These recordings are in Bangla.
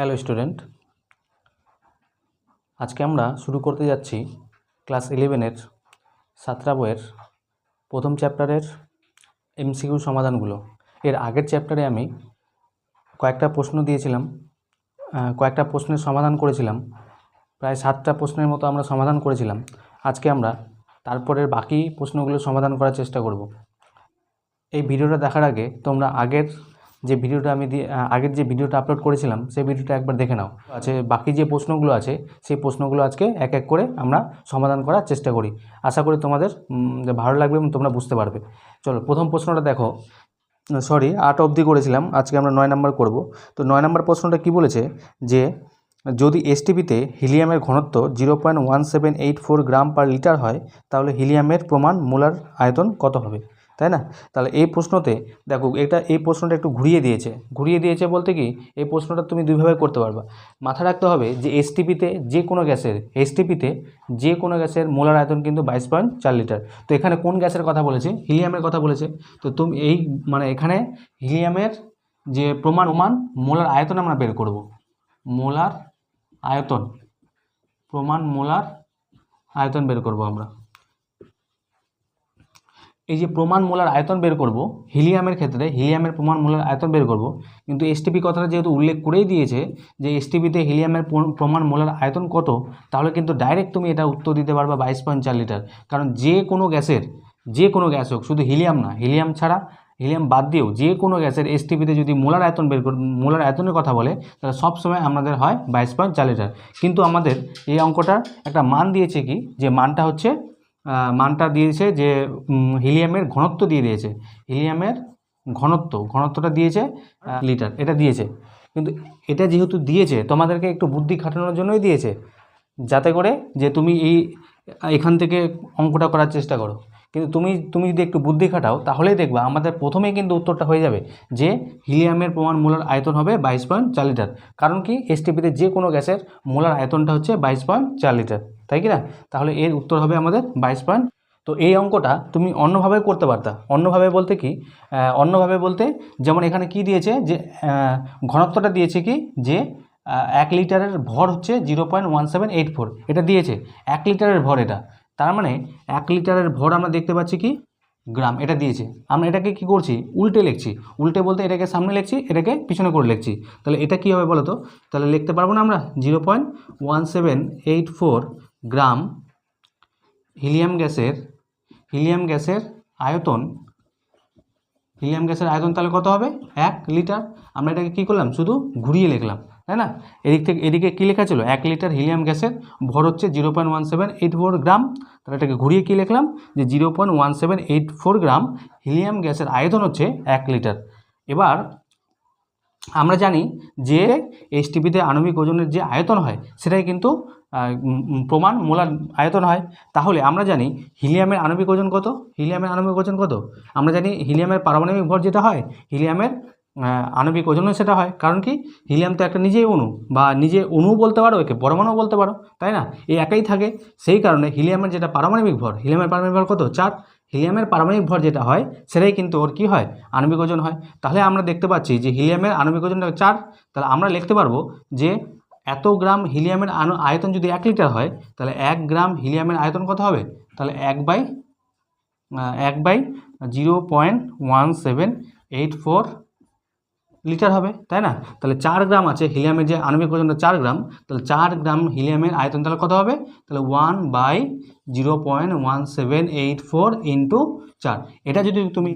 হ্যালো স্টুডেন্ট, আজকে আমরা শুরু করতে যাচ্ছি ক্লাস 11-এর সাতরা বইয়ের প্রথম চ্যাপ্টারের এমসিকিউ সমাধানগুলো। এর আগের চ্যাপ্টারে আমি কয়েকটা প্রশ্ন দিয়েছিলাম, কয়েকটা প্রশ্নের সমাধান করেছিলাম, প্রায় 7টা প্রশ্নের মতো আমরা সমাধান করেছিলাম। আজকে আমরা তারপরের বাকি প্রশ্নগুলো সমাধান করার চেষ্টা করব। এই ভিডিওটা দেখার আগে তোমরা আগের যে ভিডিওটা আপলোড করেছিলাম সেই ভিডিওটা একবার দেখে নাও। বাকি যে প্রশ্নগুলো আছে সেই প্রশ্নগুলো আজকে এক এক করে আমরা সমাধান করার চেষ্টা করি। আশা করি তোমাদের ভালো লাগবে এবং তোমরা বুঝতে পারবে। চলো প্রথম প্রশ্নটা দেখো। 8 অবধি করেছিলাম, আজকে আমরা 9 নাম্বার করব। তো 9 নাম্বার প্রশ্নটা কি বলেছে যে যদি এসটিপিতে হিলিয়ামের ঘনত্ব 0.1784 গ্রাম পার লিটার হয় তাহলে হিলিয়ামের প্রমাণ মোলার আয়তন কত হবে, তাই না? তাহলে এই প্রশ্নতে দেখো, এই প্রশ্নটা একটু ঘুরিয়ে দিয়েছে বলতে কি এই প্রশ্নটা তুমি দুইভাবে করতে পারবা। মাথায় রাখতে হবে যে এসটিপিতে যে কোনো গ্যাসের মোলার আয়তন কিন্তু 22.4 লিটার। তো এখানে কোন গ্যাসের কথা বলেছে? হিলিয়ামের কথা বলেছে। তো তুমি এখানে হিলিয়ামের যে প্রমাণ মোলার আয়তন আমরা বের করব। মোলার আয়তন, মোলার আয়তন বের করব আমরা। এই যে প্রমাণ মোলার আয়তন বের করব হিলিয়ামের ক্ষেত্রে, হিলিয়ামের প্রমাণ মোলার আয়তন বের করব, কিন্তু এসটিপি কথাটা যেহেতু উল্লেখ করেই দিয়েছে যে এসটিপিতে হিলিয়ামের প্রমাণ মোলার আয়তন কত, তাহলে কিন্তু ডাইরেক্ট তুমি এটা উত্তর দিতে পারবা 22.4 লিটার। কারণ যে কোনো গ্যাস হোক, শুধু হিলিয়াম না, হিলিয়াম বাদ দিয়েও যে কোনো গ্যাসের এসটিপিতে যদি মোলার আয়তনের কথা বলে তাহলে সবসময় আমাদের হয় 22.4 লিটার। কিন্তু আমাদের এই অঙ্কটার একটা মান দিয়েছে কি, যে মানটা দিয়েছে যে হিলিয়ামের ঘনত্ব দিয়ে দিয়েছে, হিলিয়ামের ঘনত্বটা দিয়েছে লিটার, এটা দিয়েছে। কিন্তু এটা যেহেতু দিয়েছে তোমাদেরকে একটু বুদ্ধি খাটানোর জন্যই দিয়েছে, যাতে করে যে তুমি এখান থেকে অঙ্কটা করার চেষ্টা করো। কিন্তু তুমি যদি একটু বুদ্ধি খাটাও তাহলেই দেখবা আমাদের প্রথমেই কিন্তু উত্তরটা হয়ে যাবে যে হিলিয়ামের প্রমাণ মোলার আয়তন হবে 22.4 লিটার। কারণ কি এসটিপিতে যে কোনো গ্যাসের মোলার আয়তনটা হচ্ছে 22.4 লিটার, তাই কি না? তাহলে এর উত্তর হবে আমাদের 22. তো এই অঙ্কটা তুমি অন্যভাবে করতে পারতা। অন্যভাবে বলতে যেমন এখানে কি দিয়েছে, যে ঘনত্বটা দিয়েছে কি, যে 1 লিটারের ভর হচ্ছে 0.1784, এটা দিয়েছে 1 লিটারের ভর। এটা তার মানে 1 লিটারের ভর আমরা দেখতে পাচ্ছি কি গ্রাম, এটা দিয়েছে। আমরা এটাকে কি করছি, উল্টে বলতে এটাকে সামনে লিখছি, এটাকে পিছনে করে লিখছি। তাহলে এটা কি হবে বলো তো? তাহলে লিখতে পারবো না আমরা 0.1784 গ্রাম হিলিয়াম গ্যাসের আয়তন, তাহলে কত হবে? 1 লিটার। আমরা এটাকে কি করলাম, শুধু ঘুরিয়ে লিখলাম, তাই না? এদিকে কি লেখা ছিল, 1 লিটার হিলিয়াম গ্যাসের ভর হচ্ছে 0.1784 গ্রাম। তাহলে এটাকে ঘুরিয়ে কি লিখলাম, যে 0.1784 গ্রাম হিলিয়াম গ্যাসের আয়তন হচ্ছে 1 লিটার। এবার আমরা জানি যে এসটিপিতে আণবিক ওজনের যে আয়তন হয় সেটাই কিন্তু প্রমাণ মোলার আয়তন হয়। তাহলে আমরা জানি হিলিয়ামের আণবিক ওজন কত? আমরা জানি হিলিয়ামের পারমাণবিক ভর যেটা হয়, হিলিয়ামের আণবিক ওজনও সেটা হয়। কারণ কি হিলিয়াম তো একটা নিজেই অণু, বা নিজে অণু বলতে পারো, একে পরমাণু বলতে পারো, তাই না? এই একাই থাকে। সেই কারণে হিলিয়ামের যেটা পারমাণবিক ভর, হিলিয়ামের পারমাণবিক ভর কত? 4। হিলিয়ামের পারমাণবিক ভর যেটা হয় সেটাই কিন্তু ওর কি হয়, আণবিক ওজন হয়। তাহলে আমরা দেখতে পাচ্ছি যে হিলিয়ামের আণবিক ওজনটা 4। তাহলে আমরা লিখতে পারবো যে এত গ্রাম হিলিয়ামের আয়তন যদি 1 লিটার হয় তাহলে 1 গ্রাম হিলিয়ামের আয়তন কত হবে? তাহলে 1/0.1784 লিটার হবে, তাই না? তাহলে 4 গ্রাম আছে হিলিয়ামের, যে আণবিক ওজনটা 4 গ্রাম, তাহলে 4 গ্রাম হিলিয়ামের আয়তন তাহলে কত হবে? তাহলে 1/0.1784 ইন্টু 4। এটা যদি তুমি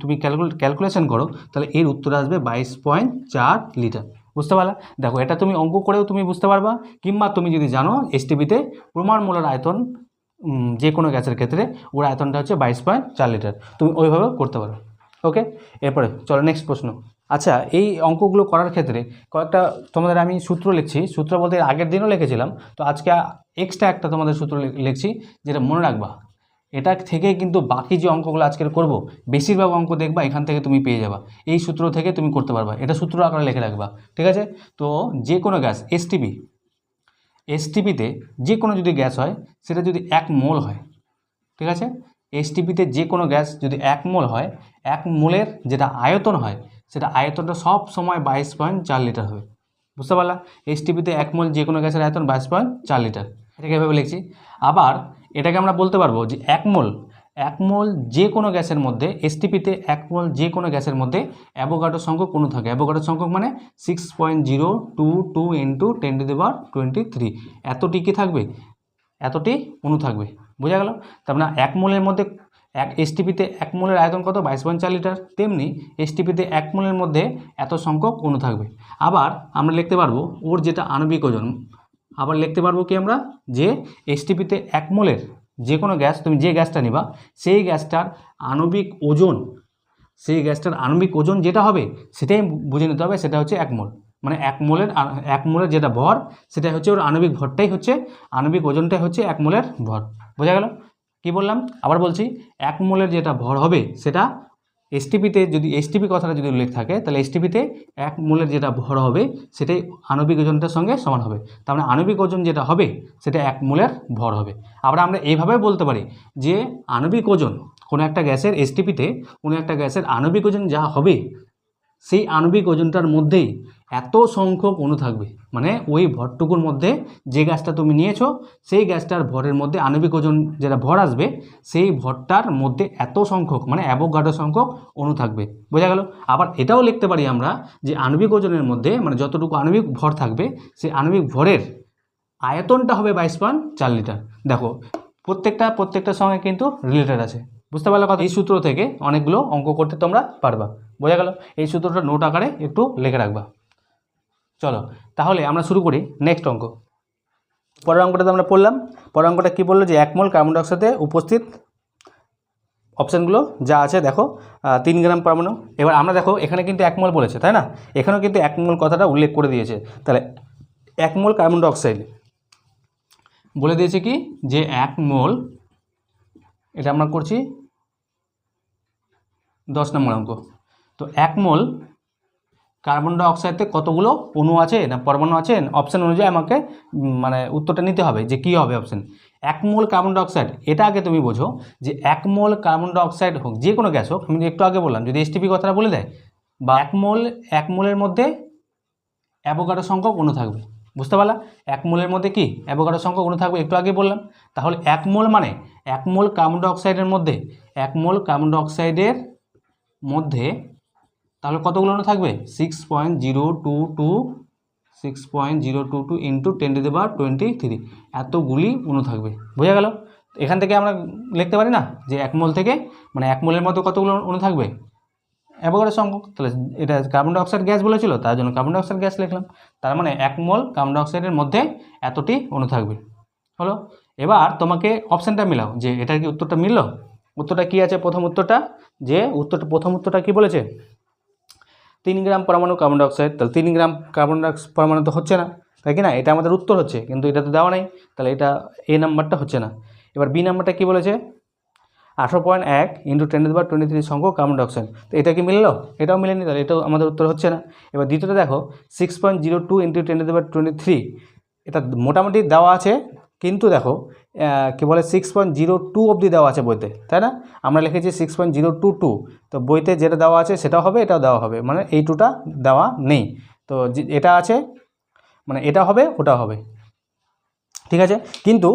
ক্যালকুলেশন করো তাহলে এর উত্তর আসবে 22.4 লিটার। বুঝতে পারলা? দেখো, এটা তুমি অঙ্ক করেও তুমি বুঝতে পারবা, কিংবা তুমি যদি জানো এসটিপিতে প্রমাণ মোলার আয়তন যে কোনো গ্যাসের ক্ষেত্রে ওর আয়তনটা হচ্ছে 22.4 লিটার, তুমি ওইভাবে করতে পারো। ওকে, এরপরে চলো নেক্সট প্রশ্ন। আচ্ছা, এই অঙ্কগুলো করার ক্ষেত্রে কয়েকটা তোমাদের আমি সূত্র লিখছি। সূত্র বলতে আগের দিনও লিখেছিলাম, তো আজকে এক্সট্রা একটা তোমাদের সূত্র লিখছি, যেটা মনে রাখবা। এটা থেকে কিন্তু বাকি যে অঙ্কগুলো আজকের করব বেশিরভাগ অঙ্ক দেখবা এখান থেকে তুমি পেয়ে যাবা, এই সূত্র থেকে তুমি করতে পারবা। এটা সূত্র আকারে লিখে রাখবা, ঠিক আছে? তো যে কোনো গ্যাস এসটিপিতে যে কোনো যদি গ্যাস হয় সেটা যদি 1 মোল হয়, ঠিক আছে? এসটিপিতে যে কোনো গ্যাস যদি 1 মোল হয়, 1 মোলের যেটা আয়তন হয় সেটা আয়তনটা সব সময় 22.4 লিটার হবে। বুঝতে পারলাম? এসটিপিতে 1 মোল যে কোনো গ্যাসের আয়তন 22.4 লিটার। এটাকে এভাবে লিখছি। আবার এটাকে আমরা বলতে পারবো যে 1 মোল যে কোনো গ্যাসের মধ্যে, এসটিপিতে 1 মোল যে কোনো গ্যাসের মধ্যে অ্যাভোগাড্রো সংখ্যক অণু থাকে। অ্যাভোগাড্রো সংখ্যক মানে 6.022 × 10⁻23। এতটি কি থাকবে? এতটি অণু থাকবে। বোঝা গেল? তার মানে 1 মোলের মধ্যে এসটিপিতে 1 মোলের আয়তন কত? 22.4 লিটার। তেমনি এসটিপিতে 1 মোলের মধ্যে এত সংখ্যক অণু থাকবে। আবার আমরা লিখতে পারবো ওর যেটা আণবিক ওজন, আবার লিখতে পারবো কি আমরা, যে এসটিপিতে 1 মোলের যে কোনো গ্যাস, তুমি যে গ্যাসটা নিবা সেই গ্যাসটার আণবিক ওজন, সেই গ্যাসটার আণবিক ওজন যেটা হবে সেটাই বুঝে নিতে হবে, সেটা হচ্ছে 1 মোল। মানে 1 মোলের যেটা ভর সেটাই হচ্ছে ওর আণবিক ভরটাই হচ্ছে, আণবিক ওজনটাই হচ্ছে 1 মোলের ভর। বোঝা গেল? কি বললাম? আবার বলছি, 1 মোলের যেটা ভর হবে সেটা এসটিপিতে, যদি এসটিপি কথাটা যদি উল্লেখ থাকে তাহলে এসটিপিতে 1 মোলের যেটা ভর হবে সেটাই আণবিক ওজনটার সঙ্গে সমান হবে। তার মানে আণবিক ওজন যেটা হবে সেটা 1 মোলের ভর হবে। আবার আমরা এইভাবে বলতে পারি যে আণবিক ওজন কোনো একটা গ্যাসের, এসটিপিতে কোনো একটা গ্যাসের আণবিক ওজন যা হবে সেই আণবিক ওজনটার মধ্যেই এত সংখ্যক অণু থাকবে। মানে ওই ভরটুকুর মধ্যে যে গ্যাসটা তুমি নিয়েছো সেই গ্যাসটার ভরের মধ্যে আণবিক ওজন যেটা ভর আসবে সেই ভরটার মধ্যে এত সংখ্যক, মানে অ্যাভোগাড্রো সংখ্যক অণু থাকবে। বোঝা গেল? আবার এটাও লিখতে পারি আমরা যে আণবিক ওজনের মধ্যে, মানে যতটুকু আণবিক ভর থাকবে সেই আণবিক ভরের আয়তনটা হবে 22.4 লিটার। দেখো প্রত্যেকটার সঙ্গে কিন্তু রিলেটেড আছে। বুঝতে পারলে কথা? এই সূত্র থেকে অনেকগুলো অঙ্ক করতে তোমরা পারবা। বোঝা গেল? এই সূত্রটা নোট আকারে একটু লিখে রাখবা। চলো তাহলে আমরা শুরু করি নেক্সট অঙ্ক। পরের অঙ্কটাতে আমরা পড়লাম। পরের অঙ্কটা কী বললো, যে 1 মোল কার্বন ডাইঅক্সাইডে উপস্থিত অপশানগুলো যা আছে দেখো, 3 গ্রাম পরমাণু। এবার আমরা দেখো এখানে কিন্তু 1 মোল বলেছে, তাই না? এখানেও কিন্তু 1 মোল কথাটা উল্লেখ করে দিয়েছে। তাহলে 1 মোল কার্বন ডাইঅক্সাইড বলে দিয়েছে কি, যে 1 মোল, এটা আমরা করছি 10 নম্বর অঙ্ক। তো 1 মোল কার্বন ডাইঅক্সাইডে কতগুলো অণু আছে না পরমাণু আছে, অপশান অনুযায়ী আমাকে মানে উত্তরটা নিতে হবে যে কী হবে অপশান। 1 মোল কার্বন ডাইঅক্সাইড, এটা আগে তুমি বোঝো যে 1 মোল কার্বন ডাইঅক্সাইড হোক, যে কোনো গ্যাস হোক, আমি একটু আগে বললাম যদি এসটিপি কথাটা বলে দেয়, বা 1 মোলের মধ্যে অ্যাভোগাড্রো সংখ্যক অণু থাকবে। বুঝতে পারলা? 1 মোলের মধ্যে কি অ্যাভোগাড্রো সংখ্যক অণু থাকবে, একটু আগে বললাম। তাহলে 1 মোল মানে 1 মোল কার্বন ডাইঅক্সাইডের মধ্যে, 1 মোল কার্বন ডাইঅক্সাইডের মধ্যে তাহলে কতগুলো অণু থাকবে? 6.022 × 10⁻23 এতগুলি অণু থাকবে। বোঝা গেল? এখান থেকে আমরা লিখতে পারি না যে 1 মোল থেকে, মানে 1 মোলের মধ্যে কতগুলো অণু থাকবে? অ্যাভোগাড্রো সংখ্যক। তাহলে এটা কার্বন ডাইঅক্সাইড গ্যাস বলেছিল, তার জন্য কার্বন ডাইঅক্সাইড গ্যাস লিখলাম। তার মানে 1 মোল কার্বন ডাইঅক্সাইডের মধ্যে এতটি অণু থাকবে। হলো? এবার তোমাকে অপশানটা মিলাও যে এটার কি উত্তরটা মিলল। উত্তরটা কি আছে? প্রথম উত্তরটা, যে প্রথম উত্তরটা কি বলেছে? 3 গ্রাম পরমাণু কার্বন ডাইঅক্সাইড। তাহলে 3 গ্রাম কার্বন ডাইঅক্সাইড পরমাণু তো হচ্ছে না, তাই কি না? এটা আমাদের উত্তর হচ্ছে, কিন্তু এটা তো দেওয়া নেই, তাহলে এটা এ নাম্বারটা হচ্ছে না। এবার বি নাম্বারটা কী বলেছে? 18.1 × 10⁻23 সংখ্যক কার্বন ডাইঅক্সাইড। তো এটা কি মিললো? এটাও মিলেনি, তাহলে এটাও আমাদের উত্তর হচ্ছে না। এবার দ্বিতীয়টা দেখো 6.02 × 10⁻23, এটা মোটামুটি দেওয়া আছে, কিন্তু দেখো কী বলে 6.02 অবধি দেওয়া আছে বইতে, তাই না? আমরা লিখেছি 6.022, তো বইতে যেটা দেওয়া আছে সেটাও হবে, এটাও দেওয়া হবে, মানে এই টুটা দেওয়া নেই। তো এটা আছে, মানে এটা হবে ওটা হবে, ঠিক আছে। কিন্তু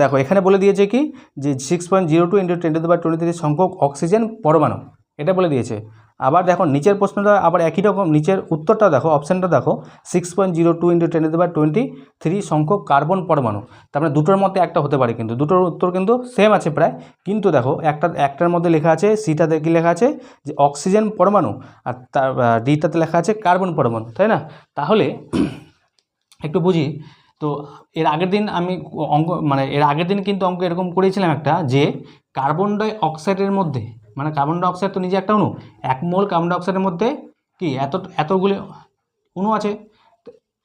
দেখো এখানে বলে দিয়েছে কি, যে 6.02 × 10⁻23 সংখ্যক অক্সিজেন পরমাণু, এটা বলে দিয়েছে। আবার দেখো নিচের প্রশ্নটা আবার একই রকম, নিচের উত্তরটা দেখো, অপশানটা দেখো 6.02 × 10⁻23 সংখ্যক কার্বন পরমাণু। তার মানে দুটোর মধ্যে একটা হতে পারে, কিন্তু দুটোর উত্তর কিন্তু সেম আছে প্রায়। কিন্তু দেখো একটার মধ্যে লেখা আছে, সিটাতে কি লেখা আছে যে অক্সিজেন পরমাণু, আর তার ডিটাতে লেখা আছে কার্বন পরমাণু, তাই না? তাহলে একটু বুঝি। তো এর আগের দিন কিন্তু অঙ্ক এরকম করেছিলাম একটা, যে কার্বন ডাই অক্সাইডের মধ্যে, মানে কার্বন ডাই অক্সাইড তো নিজে একটা অণু, 1 মোল কার্বন ডাই অক্সাইডের মধ্যে কি এতগুলি অণু আছে।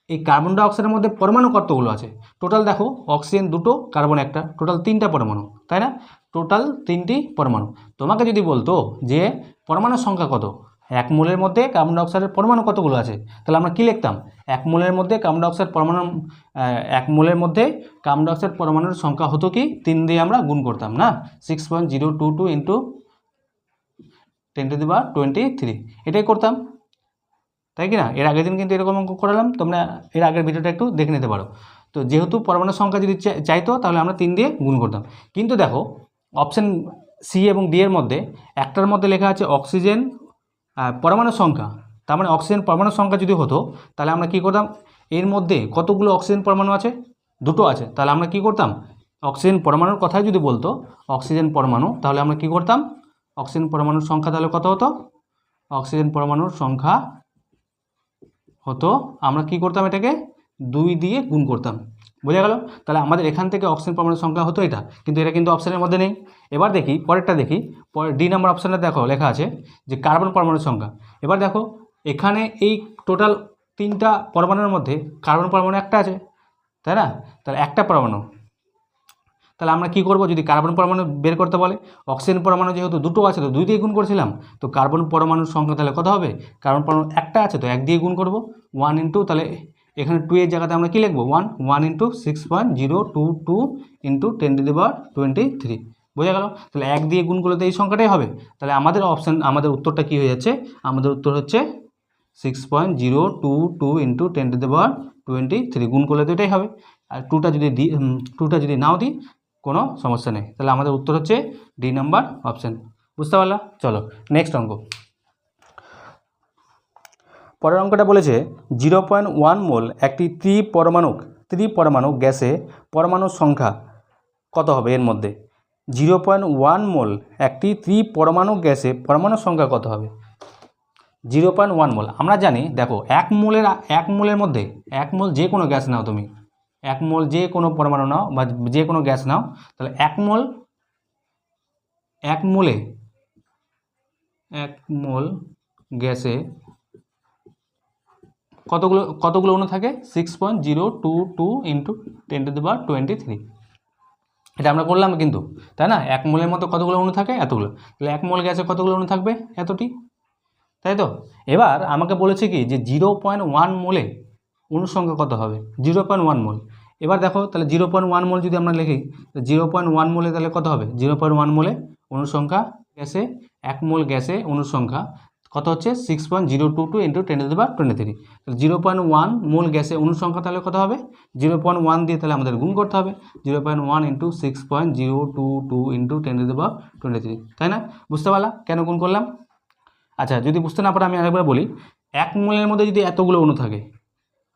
এই কার্বন ডাই অক্সাইডের মধ্যে পরমাণু কতগুলো আছে? টোটাল দেখো অক্সিজেন 2টো, কার্বন 1টা, টোটাল 3টা পরমাণু, তাই না? টোটাল 3টি পরমাণু। তোমাকে যদি বলতো যে পরমাণুর সংখ্যা কত, 1 মোলের মধ্যে কার্বন ডাই অক্সাইডের পরমাণু কতগুলো আছে, তাহলে আমরা কি লিখতাম? 1 মোলের মধ্যে কার্বন ডাই অক্সাইড পরমাণু, 1 মোলের মধ্যে কার্বন ডাই অক্সাইড পরমাণুর সংখ্যা হতো কি 3 দিয়ে আমরা গুণ করতাম না, 6.022 × 10⁻23, এটাই করতাম। তাই কি না? এর আগের দিন কিন্তু এরকম অঙ্ক করালাম, তোমরা এর আগের ভিডিওটা একটু দেখে নিতে পারো। তো যেহেতু পরমাণুর সংখ্যা যদি চাইতো তাহলে আমরা 3 দিয়ে গুণ করতাম। কিন্তু দেখো অপশান সি এবং ডি এর মধ্যে একটার মধ্যে লেখা আছে অক্সিজেন পরমাণুর সংখ্যা, তার মানে অক্সিজেন পরমাণুর সংখ্যা যদি হতো তাহলে আমরা কী করতাম, এর মধ্যে কতগুলো অক্সিজেন পরমাণু আছে? 2টো আছে, তাহলে আমরা কী করতাম, অক্সিজেন পরমাণুর কথাই যদি বলতো অক্সিজেন পরমাণু, তাহলে আমরা কী করতাম, অক্সিজেন পরমাণুর সংখ্যা তাহলে কত হতো, অক্সিজেন পরমাণুর সংখ্যা হতো, আমরা কি করতাম, এটাকে 2 দিয়ে গুণ করতাম। বোঝা গেল? তাহলে আমাদের এখান থেকে অক্সিজেন পরমাণুর সংখ্যা হতো এটা, কিন্তু এটা কিন্তু অপশানের মধ্যে নেই। এবার দেখি পরেরটা, দেখি পরে ডি নাম্বার অপশানটা দেখো লেখা আছে যে কার্বন পরমাণুর সংখ্যা। এবার দেখো এখানে এই টোটাল 3টা পরমাণুর মধ্যে কার্বন পরমাণু একটা আছে, তাই না? তাহলে একটা পরমাণু, তাহলে আমরা কি করব, যদি কার্বন পরমাণু বের করতে বলে, অক্সিজেন পরমাণু যেহেতু 2টো আছে তো 2 দিয়ে গুণ করছিলাম, তো কার্বন পরমাণুর সংখ্যা তাহলে কত হবে, কার্বন পরমাণু একটা আছে তো 1 দিয়ে গুণ করব, 1 ইন্টু, তাহলে এখানে 2 এর জায়গাতে আমরা কি লিখবো, 1 ইন্টু 6.022 ইন্টু 10⁻23। বোঝা গেল? তাহলে 1 দিয়ে গুণ করলে তো এই সংখ্যাটাই হবে। তাহলে আমাদের অপশান, আমাদের উত্তরটা কি হয়ে যাচ্ছে, আমাদের উত্তর হচ্ছে 6.022 ইন্টু 10⁻23, গুণ করলে তো এটাই হবে। আর 2টা যদি নাও দিই কোনো সমস্যা নেই, তাহলে আমাদের উত্তর হচ্ছে ডি নাম্বার অপশান। বুঝতে পারলা? চলো নেক্সট অঙ্ক। পরের অঙ্কটা বলেছে 0.1 মোল একটি ত্রিপরমাণু গ্যাসে পরমাণুর সংখ্যা কত হবে এর মধ্যে। 0.1 মোল একটি ত্রিপরমাণু গ্যাসে পরমাণুর সংখ্যা কত হবে। 0.1 মোল আমরা জানি, দেখো 1 মোলের মধ্যে, 1 মোল যে কোনো গ্যাস নাও তুমি, 1 মোল যে কোনো পরমাণু নাও বা যে কোনো গ্যাস নাও, তাহলে 1 মোল গ্যাসে কতগুলো অণু থাকে, 6.022 ইন্টু 10⁻23। এটা আমরা করলাম কিন্তু, তাই না? 1 মোলের মতো কতগুলো অণু থাকে, এতগুলো। তাহলে 1 মোল গ্যাসে কতগুলো অণু থাকবে, এতটি, তাই তো? এবার আমাকে বলেছে কি যে 0.1 মোলে অণুর সংখ্যা কত হবে, 0.1 মোল। এবার দেখো তাহলে 0.1 মোল যদি আমরা লিখি, 0.1 মোলে তাহলে কত হবে, 0.1 মোলে অণুর সংখ্যা গ্যাসে, 1 মোল গ্যাসে অণুর সংখ্যা কত হচ্ছে 6.022 ইন্টু 10⁻23। তাহলে 0.1 মোল গ্যাসে অণুর সংখ্যা তাহলে কত হবে, 0.1 দিয়ে তাহলে আমাদের গুণ করতে হবে, 0.1 ইন্টু 6.022 ইন্টু 10⁻23, তাই না? বুঝতে পারলা কেন গুণ করলাম? আচ্ছা, যদি বুঝতে না পারো আমি আরেকবার বলি, 1 মোলের মধ্যে যদি এতগুলো অণু থাকে,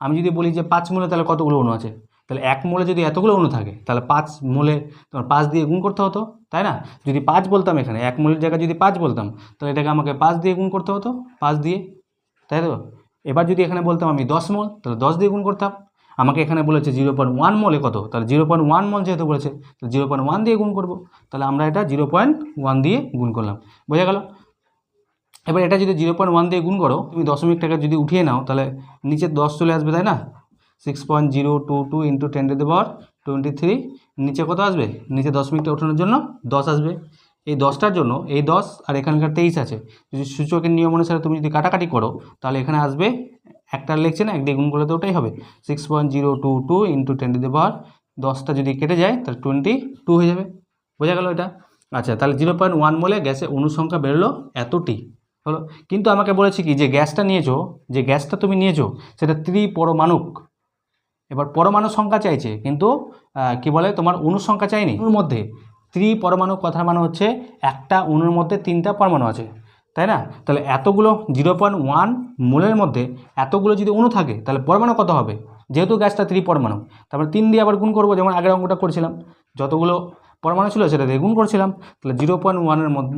আমি যদি বলি যে 5 মোলে তাহলে কতগুলো অণু আছে, তাহলে 1 মোলে যদি এতগুলো অণু থাকে তাহলে 5 মোলে তোমার 5 দিয়ে গুণ করতে হতো, তাই না? যদি 5 বলতাম, এখানে 1 মোলের জায়গায় যদি 5 বলতাম, তাহলে এটাকে আমাকে 5 দিয়ে গুণ করতে হতো, 5 দিয়ে, তাই তো? এবার যদি এখানে বলতাম আমি 10 মোল, তাহলে 10 দিয়ে গুণ করতাম। আমাকে এখানে বলেছে 0.1 মোলে কত, তাহলে 0.1 মোল যেহেতু বলেছে, তাহলে 0.1 দিয়ে গুণ করব, তাহলে আমরা এটা 0.1 দিয়ে গুণ করলাম। বোঝা গেল? এবার এটা যদি 0.1 দিয়ে গুণ করো, তুমি দশমিক টাকা যদি উঠিয়ে নাও তাহলে নিচে 10 চলে আসবে, তাই না? 6.022 ইন্টু 10⁻23, নিচে কত আসবে, নিচে দশমিকটা ওঠানোর জন্য 10 আসবে। এই 10টার জন্য এই 10 আর এখানকার 23 আছে, যদি সূচকের নিয়ম অনুসারে তুমি যদি কাটাকাটি করো তাহলে এখানে আসবে, একটা লিখছে না, 1 দিয়ে গুণ করলে তো ওটাই হবে, 6.022 ইন্টু 10টা যদি কেটে যায় তাহলে 22 হয়ে যাবে। বোঝা গেল এটা? আচ্ছা, তাহলে 0.1 মোলে গ্যাসে অণুর সংখ্যা বেরোলো এতটি হলো। কিন্তু আমাকে বলেছে কি যে গ্যাসটা তুমি নিয়েছো সেটা ত্রিপরমাণুক। এবার পরমাণু সংখ্যা চাইছে, কিন্তু কি বলে তোমার অণুর সংখ্যা চাইনি। অণুর মধ্যে ত্রিপরমাণু কথার মানে হচ্ছে একটা অণুর মধ্যে 3টা পরমাণু আছে, তাই না? তাহলে এতগুলো 0.1 মোলের মধ্যে এতগুলো যদি অণু থাকে তাহলে পরমাণু কত হবে, যেহেতু গ্যাসটা ত্রিপরমাণু, তারপরে 3 দিয়ে আবার গুণ করবো, যেমন আগের অঙ্কটা করছিলাম, যতগুলো পরমাণু ছিল সেটা দিয়ে গুণ করছিলাম। তাহলে 0.1 এর মধ্যে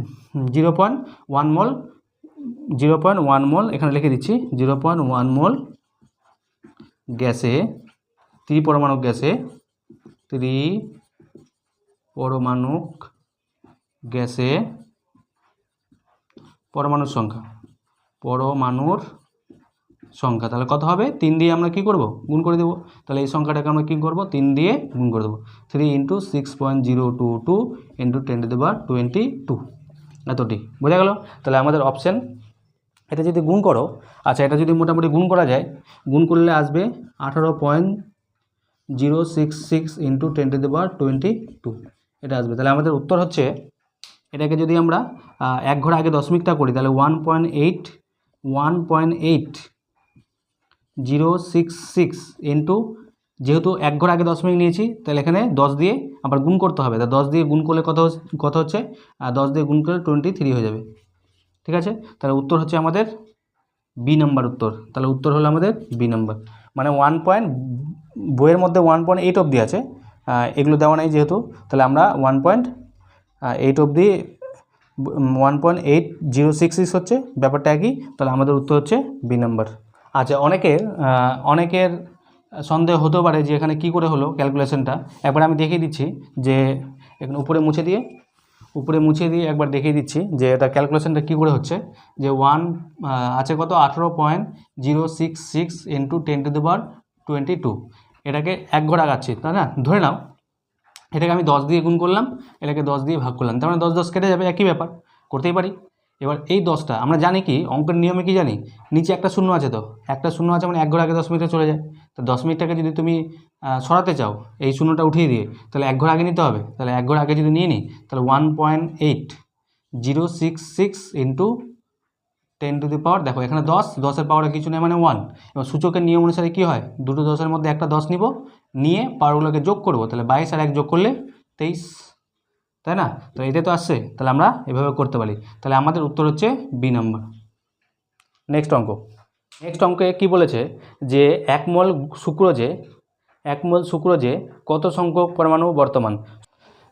0.1 মোল এখানে লিখে দিচ্ছি, 0.1 মোল গ্যাসে, ত্রিপরমাণুক গ্যাসে পরমাণুর সংখ্যা তাহলে কত হবে, 3 দিয়ে আমরা কি করব, গুণ করে দেবো। তাহলে এই সংখ্যাটাকে আমরা কি করব, 3 দিয়ে গুণ করে দেবো, 3 ইন্টু 6.022 ইন্টু 10⁻22, এতটি। বোঝা গেল? তাহলে আমাদের অপশান, এটা যদি গুণ করো, আচ্ছা এটা যদি মোটামুটি গুণ করা যায়, গুণ করলে আসবে 18.066 ইন্টু 10⁻22, এটা আসবে। তাহলে আমাদের উত্তর হচ্ছে, এটাকে যদি আমরা 1 ঘর আগে দশমিকটা করি তাহলে 1.8 066 ইন্টু, যেহেতু 1 ঘর আগে দশমিক নিয়েছি তাহলে এখানে 10 দিয়ে আবার গুণ করতে হবে, তা 10 দিয়ে গুণ করলে কত হচ্ছে, আর 10 দিয়ে গুণ করলে 23 হয়ে যাবে। ঠিক আছে, তাহলে উত্তর হচ্ছে আমাদের বি নাম্বার উত্তর। তাহলে উত্তর হলো আমাদের বি নাম্বার, মানে বইয়ের মধ্যে 1.8 অবধি আছে, এগুলো দেওয়া নেই যেহেতু, তাহলে আমরা 1.8 অবধি 1.8066 হচ্ছে ব্যাপারটা একই, তাহলে আমাদের উত্তর হচ্ছে বি নাম্বার। আচ্ছা, অনেকের সন্দেহ হতে পারে যে এখানে কি করে হলো ক্যালকুলেশনটা, একবার আমি দেখিয়ে দিচ্ছি যে এখানে উপরে মুছে দিয়ে একবার দেখিয়ে দিচ্ছি যে এটা ক্যালকুলেশনটা কী করে হচ্ছে। যে আছে কত 18.066 ইন্টু 10⁻²2, এটাকে 1 ঘর আগাচ্ছি, তাই না, ধরে নাও এটাকে আমি 10 দিয়ে গুণ করলাম, এটাকে 10 দিয়ে ভাগ করলাম, তার মানে 10 কেটে যাবে, একই ব্যাপার, করতেই পারি। এবার এই 10টা আমরা জানি কি অঙ্কের নিয়মে কি জানি, নিচে একটা শূন্য আছে, তো একটা শূন্য আছে মানে 1 ঘর আগে 10 মিনিটে চলে যায়, তো 10 মিনিটটাকে যদি তুমি সরাতে চাও এই শূন্যটা উঠিয়ে দিয়ে, তাহলে 1 ঘর আগে নিতে হবে, তাহলে 1 ঘর আগে যদি নিয়ে নিই তাহলে 1.8066 ইন্টু 10⁻, দেখো এখানে 10-10-এর পাওয়ারে কিছু নেই মানে 1। এবার সূচকের নিয়ম অনুসারে কী হয়, দুটো 10-এর মধ্যে একটা 10 নিব, নিয়ে পাওয়ারগুলোকে যোগ করব, তাহলে 22 আর 1 যোগ করলে 23, তাই না, তো এটা তো আসছে, তাহলে আমরা এভাবে করতে পারি, তাহলে আমাদের উত্তর হচ্ছে বি নাম্বার। নেক্সট অঙ্কে কি বলেছে যে 1 মোল সুক্রোজে কত সংখ্যক পরমাণু বর্তমান,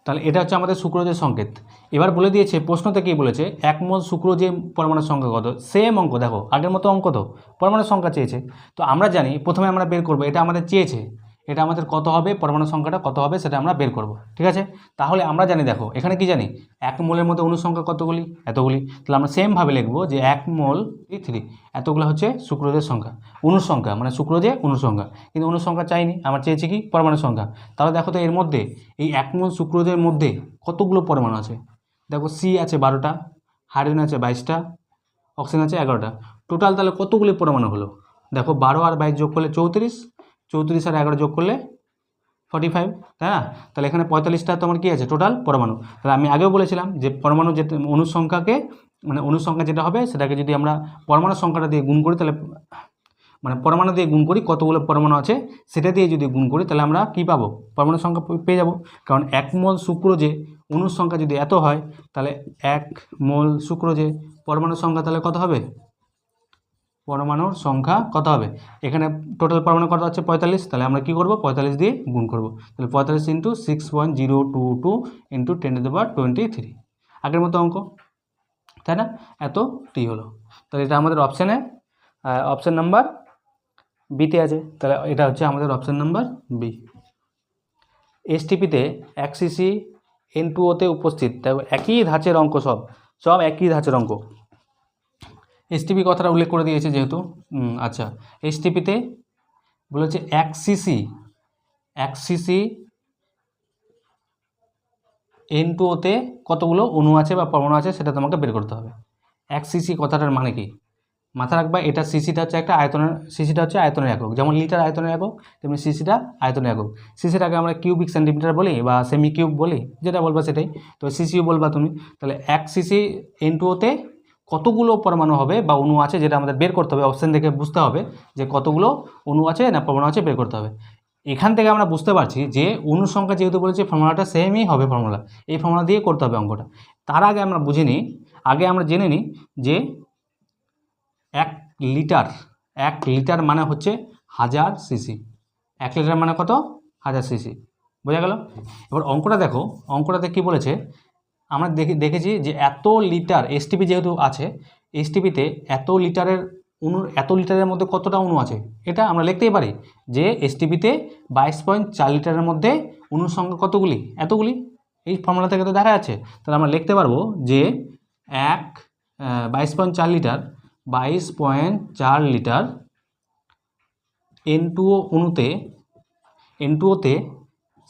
তাহলে এটা হচ্ছে আমাদের সুক্রোজের সংকেত। এবার বলে দিয়েছে প্রশ্নতে কি বলেছে, 1 মোল সুক্রোজে পরমাণুর সংখ্যা কত, সেম অঙ্ক, দেখো আগের মতো অঙ্ক, তো পরমাণুর সংখ্যা চেয়েছে, তো আমরা জানি প্রথমে আমরা বের করব এটা আমাদের চেয়েছে, এটা আমাদের কত হবে, পরমাণু সংখ্যাটা কত হবে সেটা আমরা বের করব। ঠিক আছে, তাহলে আমরা জানি, দেখো এখানে কি জানি 1 মোলের মধ্যে অণু সংখ্যা কতগুলি, এতগুলি, তাহলে আমরা সেমভাবে লিখবো যে 1 মোল 3, এতগুলো হচ্ছে সুক্রোজের সংখ্যা, অণুর সংখ্যা মানে সুক্রোজে অণুর সংখ্যা, কিন্তু অণুর সংখ্যা চাইনি, আমার চেয়েছি কি পরমাণু সংখ্যা। তাহলে দেখো তো এর মধ্যে এই 1 মোল সুক্রোজের মধ্যে কতগুলো পরমাণু আছে, দেখো সি আছে 12টা, হাইড্রোজেন আছে 22টা, অক্সিজেন আছে 11টা, টোটাল তাহলে কতগুলি পরমাণু হলো, দেখো 12 আর 22 যোগ করলে 34, 34 আর 11 যোগ করলে 45, তাই না, তাহলে এখানে 45টা তোমার কি আছে টোটাল পরমাণু। তাহলে আমি আগেও বলেছিলাম যে পরমাণু যেটা অণুর সংখ্যাকে, মানে অণুর সংখ্যা যেটা হবে সেটাকে যদি আমরা পরমাণু সংখ্যাটা দিয়ে গুণ করি, তাহলে মানে পরমাণু দিয়ে গুণ করি কতগুলো পরমাণু আছে সেটা দিয়ে যদি গুণ করি তাহলে আমরা কি পাবো, পরমাণু সংখ্যা পেয়ে যাব। কারণ 1 মোল সুক্রোজে অণুর সংখ্যা যদি এত হয় তাহলে 1 মোল সুক্রোজে পরমাণুর সংখ্যা তাহলে কত হবে, পরমাণুর সংখ্যা কত হবে, এখানে টোটাল পরমাণু কত হচ্ছে 45, তাহলে আমরা কি করব 45 দিয়ে গুণ করব, তাহলে 45 ইন্টু 6.022 ইন্টু 10⁻23, আগের মতো অঙ্ক, তাই না, এতটি হলো। তাহলে এটা আমাদের অপশান নাম্বার বিতে আছে, তাহলে এটা হচ্ছে আমাদের অপশান নাম্বার বি। এসটিপিতে 1 সিসি N2O-তে উপস্থিত, তাই একই ধাঁচের অঙ্ক, সব একই ধাঁচের অঙ্ক। এসটিপি কথাটা উল্লেখ করে দিয়েছে যেহেতু, আচ্ছা এসটিপিতে বলেছে 1 সিসি N2O-তে কতগুলো অণু আছে বা পরমাণু আছে সেটা তোমাকে বের করতে হবে। 1 সিসি কথাটার মানে কি মাথা রাখবা, এটা সিসিটা হচ্ছে আয়তনের একক, যেমন লিটার আয়তনের একক তেমনি সিসিটা আয়তনের একক। সিসিটাকে আমরা কিউবিক সেন্টিমিটার বলি বা সেমি কিউব বলি, যেটা বলবা সেটাই, তো সিসিও বলবা তুমি। তাহলে 1 সিসি N2O-তে কতগুলো পরমাণু হবে বা অণু আছে যেটা আমাদের বের করতে হবে, অপশান দেখে বুঝতে হবে যে কতগুলো অণু আছে না পরমাণু আছে বের করতে হবে। এখান থেকে আমরা বুঝতে পারছি যে অণুর সংখ্যা যেহেতু বলেছে ফর্মুলাটা সেমই হবে, এই ফর্মুলা দিয়ে করতে হবে অঙ্কটা। তার আগে আমরা জেনে নিই যে 1 লিটার মানে হচ্ছে 1000 সিসি, 1 লিটার মানে কত 1000 সিসি, বোঝা গেল। এবার অঙ্কটা দেখো, অঙ্কটাতে কি বলেছে, আমরা দেখেছি যে এত লিটার এসটিপি যেহেতু আছে, এসটিপিতে এত লিটারের মধ্যে কতটা অণু আছে এটা আমরা লিখতেই পারি যে এসটিপিতে 22.4 লিটারের মধ্যে অণুর সংখ্যা কতগুলি, এতগুলি, এই ফর্মুলা থেকে তো দেখা যাচ্ছে। তাহলে আমরা লিখতে পারবো যে 22.4 লিটার N2O-তে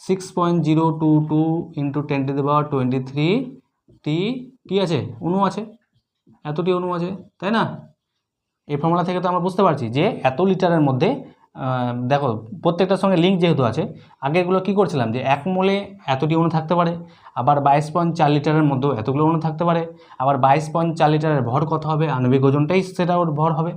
6.022 ইন্টু 10⁻23 কি আছে অণু আছে, এতটি অণু আছে, তাই না। এই ফর্মুলা থেকে তো আমরা বুঝতে পারছি যে এত লিটারের মধ্যে, দেখো প্রত্যেকটার সঙ্গে লিঙ্ক যেহেতু আছে, আগেগুলো কি করছিলাম যে 1 মোলে এতটি অণু থাকতে পারে, আবার 22.4 লিটারের মধ্যেও এতগুলো অণু থাকতে পারে, আবার 22.4 লিটারের ভর কত হবে, আণবিক ওজনটাই সেটা ওর ভর হবে,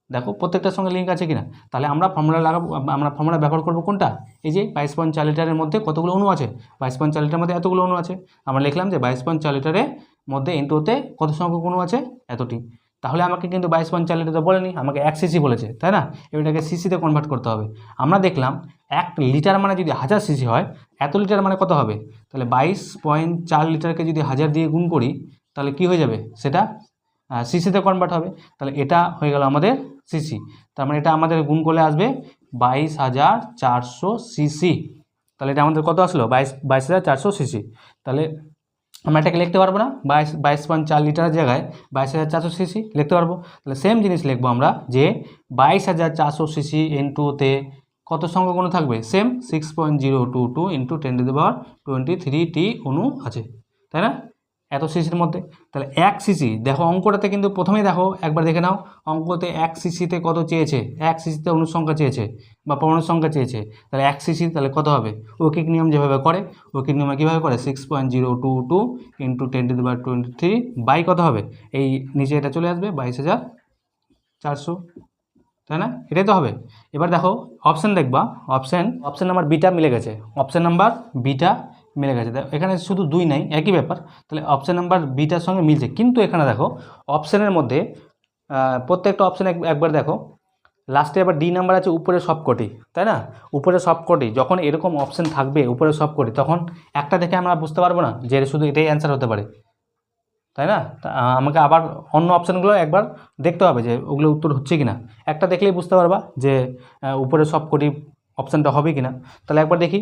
দেখো প্রত্যেকটার সঙ্গে লিঙ্ক আছে কিনা। তাহলে আমরা ফর্মুলা ব্যবহার করব কোনটা, এই যে 22.4 লিটারের মধ্যে কতগুলো অণু আছে, 22.4 লিটারের মধ্যে এতগুলো অণু আছে। আমরা লিখলাম যে 22.4 লিটারের মধ্যে N2তে কত সংখ্যক অণু আছে, এতটি। তাহলে আমাকে কিন্তু 22.4 লিটার তো বলেনি, আমাকে 1 সিসি বলেছে, তাই না। এটাকে সিসিতে কনভার্ট করতে হবে। আমরা দেখলাম 1 লিটার মানে যদি 1000 সিসি হয়, এত লিটার মানে কত হবে, তাহলে 22.4 লিটারকে যদি 1000 দিয়ে গুণ করি তাহলে কি হয়ে যাবে, সেটা সিসিতে কনভার্ট হবে। তাহলে এটা হয়ে গেল আমাদের সিসি। তার মানে এটা আমাদের গুণ করলে আসবে 22,400 সিসি। তাহলে এটা আমাদের কত আসলো, 22,400 সিসি। তাহলে আমরা এটাকে লিখতে পারবো না, 22.4 লিটারের জায়গায় 22,400 সিসি লিখতে পারবো। তাহলে সেম জিনিস লিখবো আমরা যে 22,400 সিসি N2তে কত সংখ্যক অণু থাকবে, সেম 6.022 ইন্টু 10⁻23T অণু আছে, তাই না, এত সিসির মধ্যে। তাহলে 1 সিসি, দেখো অঙ্কটাতে কিন্তু প্রথমেই দেখো একবার দেখে নাও, অঙ্কতে 1 সিসিতে কত চেয়েছে, 1 সিসিতে অণুর সংখ্যা চেয়েছে বা পরমাণুর সংখ্যা চেয়েছে। তাহলে 1 সিসি তাহলে কত হবে, ঐকিক নিয়ম যেভাবে করে, ঐকিক নিয়মে কীভাবে করে, 6.022 ইন্টু 10⁻23 বাই কত হবে, এই নিচে এটা চলে আসবে 22,400, তাই না, এটাই তো হবে। এবার দেখো অপশান দেখবা, অপশান নাম্বার বিটা মিলে গেছে, অপশান নাম্বার বিটা মিলে গেছে। এখানে শুধু 2 নাই, একই ব্যাপার। তাহলে অপশান নাম্বার বিটার সঙ্গে মিলছে, কিন্তু এখানে দেখো অপশানের মধ্যে প্রত্যেকটা অপশান একবার দেখো, লাস্টে আবার ডি নাম্বার আছে উপরে সবকটি, তাই না, উপরে সবকটি। যখন এরকম অপশান থাকবে উপরে সবকটি, তখন একটা দেখে আমরা বুঝতে পারবো না যে শুধু এটাই অ্যান্সার হতে পারে, তাই না। আমাকে আবার অন্য অপশানগুলো একবার দেখতে হবে যে ওগুলো উত্তর হচ্ছে কি না। একটা দেখলেই বুঝতে পারবা যে উপরে সবকটি অপশানটা হবে কি না। তাহলে একবার দেখি,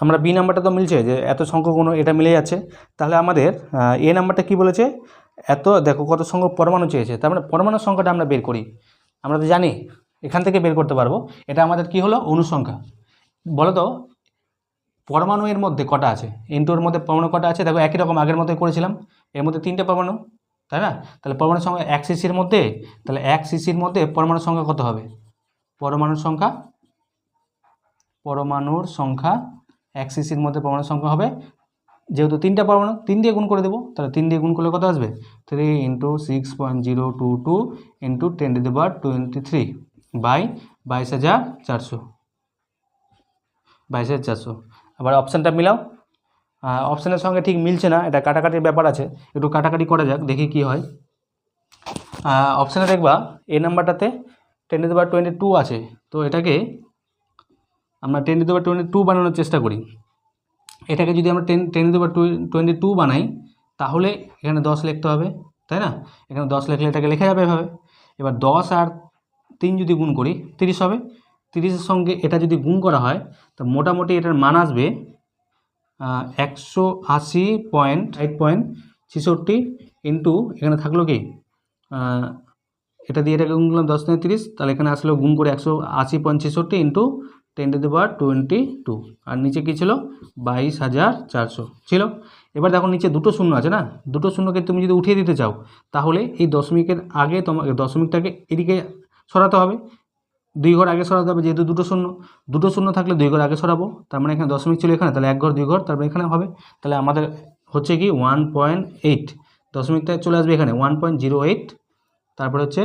আমরা বি নাম্বারটা তো মিলছে যে এত সংখ্যক অণু, এটা মিলে যাচ্ছে। তাহলে আমাদের এ নাম্বারটা কি বলেছে, এত, দেখো কত সংখ্যক পরমাণু চেয়েছে। তার মানে পরমাণুর সংখ্যাটা আমরা বের করি, আমরা তো জানি এখান থেকে বের করতে পারবো। এটা আমাদের কি হলো, অনুসংখ্যা। বলো তো পরমাণু এর মধ্যে কটা আছে, N2 মধ্যে পরমাণু কটা আছে, দেখো একই রকম আগের মতোই করেছিলাম, এর মধ্যে 3টে পরমাণু, তাই না। তাহলে পরমাণুর সংখ্যা 1 সিসির মধ্যে, তাহলে 1 সিসির মধ্যে পরমাণুর সংখ্যা কত হবে, পরমাণুর সংখ্যা 1 সিসির মধ্যে পরমাণুর সংখ্যা হবে, যেহেতু 3টা পরমাণু 3 দিয়ে গুণ করে দেবো, তাহলে 3 দিয়ে গুণ করলে কত আসবে, 3 ইন্টু 6.022 ইন্টু 10⁻23 বাই 22,400। আবার অপশানটা মিলাও, অপশানের সঙ্গে ঠিক মিলছে না, এটা কাটাকাটির ব্যাপার আছে, একটু কাটাকাটি করা যাক, দেখি কি হয়। অপশানে দেখবা এ নাম্বারটাতে 10⁻22 আছে, তো এটাকে আমরা 10⁻22 বানানোর চেষ্টা করি। এটাকে যদি আমরা 10⁻22 বানাই, তাহলে এখানে 10 লিখতে হবে, তাই না, এখানে 10 লিখলে এটাকে লেখা যাবে এভাবে। এবার 10 আর 3 যদি গুণ করি 30 হবে, 30-এর সঙ্গে এটা যদি গুণ করা হয়, তো মোটামুটি এটার মান আসবে 180.8.66 ইন্টু, এখানে থাকলো কি, এটা দিয়ে এটাকে গুণ করলাম 10 × 30, তাহলে এখানে আসলো গুণ করে 180.66 ইন্টু 10⁻22, আর নিচে কী ছিল, 22,400 ছিল। এবার দেখো নিচে দুটো শূন্য আছে না, দুটো শূন্যকে তুমি যদি উঠিয়ে দিতে চাও, তাহলে এই দশমিকের আগে তোমাকে দশমিকটাকে এদিকে সরাতে হবে, 2 ঘর আগে সরাতে হবে, যেহেতু দুটো শূন্য থাকলে 2 ঘর আগে সরাবো, তার মানে এখানে দশমিক ছিল এখানে, তাহলে 1 ঘর 2 ঘর, তারপরে এখানে হবে। তাহলে আমাদের হচ্ছে কি 1.8, দশমিকটা চলে আসবে এখানে 1.08, তারপরে হচ্ছে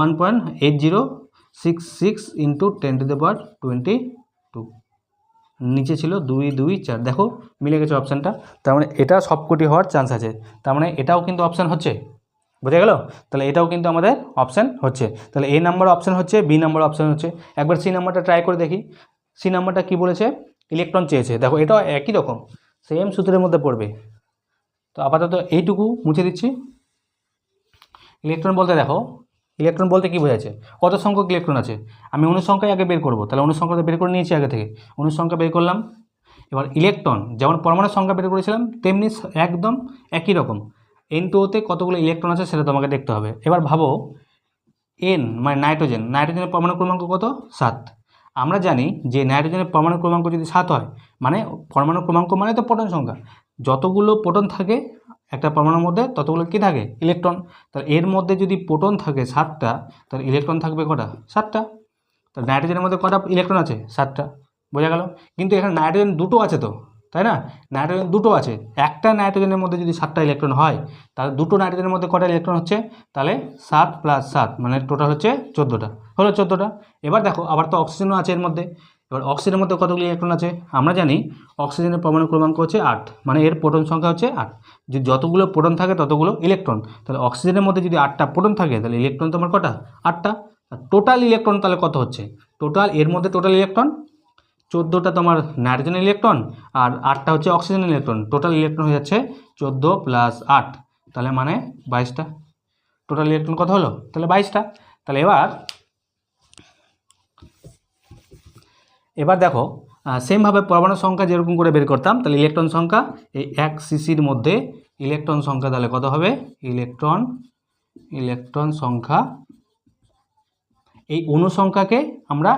1.8066 ইন্টু 10⁻22, নিচে ছিল 224, দেখো মিলে গেছে অপশানটা। তার মানে এটা সবকটি হওয়ার চান্স আছে, তার মানে এটাও কিন্তু অপশান হচ্ছে, বোঝা গেল। তাহলে এটাও কিন্তু আমাদের অপশান হচ্ছে। তাহলে এ নাম্বার অপশান হচ্ছে, বি নাম্বার অপশান হচ্ছে। একবার সি নাম্বারটা ট্রাই করে দেখি, সি নাম্বারটা কি বলেছে, ইলেকট্রন চেয়েছে। দেখো এটাও একই রকম, সেম সূত্রের মধ্যে পড়বে। তো আপাতত এইটুকু মুছে দিচ্ছি। ইলেকট্রন বলতে দেখো, ইলেকট্রন বলতে কী বোঝাচ্ছে, কত সংখ্যক ইলেকট্রন আছে, আমি অনুসংখ্যায় আগে বের করব। তাহলে অনুসংখ্যাটা বের করে নিয়েছি আগে থেকে, অনুসংখ্যা বের করলাম। এবার ইলেকট্রন যেমন পরমাণুর সংখ্যা বের করেছিলাম, তেমনি একদম একই রকম N2তে কতগুলো ইলেকট্রন আছে সেটা তোমাকে দেখতে হবে। এবার ভাবো N মানে নাইট্রোজেনের পরমাণু ক্রমাঙ্ক কত, 7। আমরা জানি যে নাইট্রোজেনের পরমাণু ক্রমাঙ্ক যদি 7 হয়, মানে পরমাণু ক্রমাঙ্ক মানে তো প্রোটন সংখ্যা, যতগুলো প্রোটন থাকে একটা পরমাণুর মধ্যে ততগুলো কী থাকে, ইলেকট্রন। তাহলে এর মধ্যে যদি প্রোটন থাকে 7টা, তাহলে ইলেকট্রন থাকবে কটা, 7টা। তাহলে নাইট্রোজেনের মধ্যে কটা ইলেকট্রন আছে, 7টা, বোঝা গেল। কিন্তু এখানে নাইট্রোজেন দুটো আছে তো, তাই না? নাইট্রোজেন দুটো আছে, একটা নাইট্রোজেনের মধ্যে যদি 7টা ইলেকট্রন হয় তাহলে দুটো নাইট্রোজেনের মধ্যে কটা ইলেকট্রন হচ্ছে, তাহলে 7 + 7 মানে টোটাল হচ্ছে 14টা, হলো 14টা। এবার দেখো আবার তো অক্সিজেনও আছে এর মধ্যে, এবার অক্সিজেনের মধ্যে কতগুলো ইলেকট্রন আছে, আমরা জানি অক্সিজেনের পরমাণু ক্রমাঙ্ক হচ্ছে 8, মানে এর প্রোটন সংখ্যা হচ্ছে 8। যদি যতগুলো প্রোটন থাকে ততগুলো ইলেকট্রন, তাহলে অক্সিজেনের মধ্যে যদি 8টা প্রোটন থাকে তাহলে ইলেকট্রন তোমার কটা, 8টা। টোটাল ইলেকট্রন তাহলে কত হচ্ছে, টোটাল এর মধ্যে টোটাল ইলেকট্রন 14টা তোমার নাইট্রোজেন ইলেকট্রন আর 8টা হচ্ছে অক্সিজেন ইলেকট্রন, টোটাল ইলেকট্রন হয়ে যাচ্ছে 14 + 8, তাহলে মানে 22টা। টোটাল ইলেকট্রন কত হলো, তাহলে 22টা। তাহলে এবার দেখো সেমভাবে পরমাণু সংখ্যা যেরকম করে বের করতাম, তাহলে ইলেকট্রন সংখ্যা এই 1 সিসির মধ্যে ইলেকট্রন সংখ্যা তাহলে কত হবে, ইলেকট্রন সংখ্যা, এই অণু সংখ্যাকে আমরা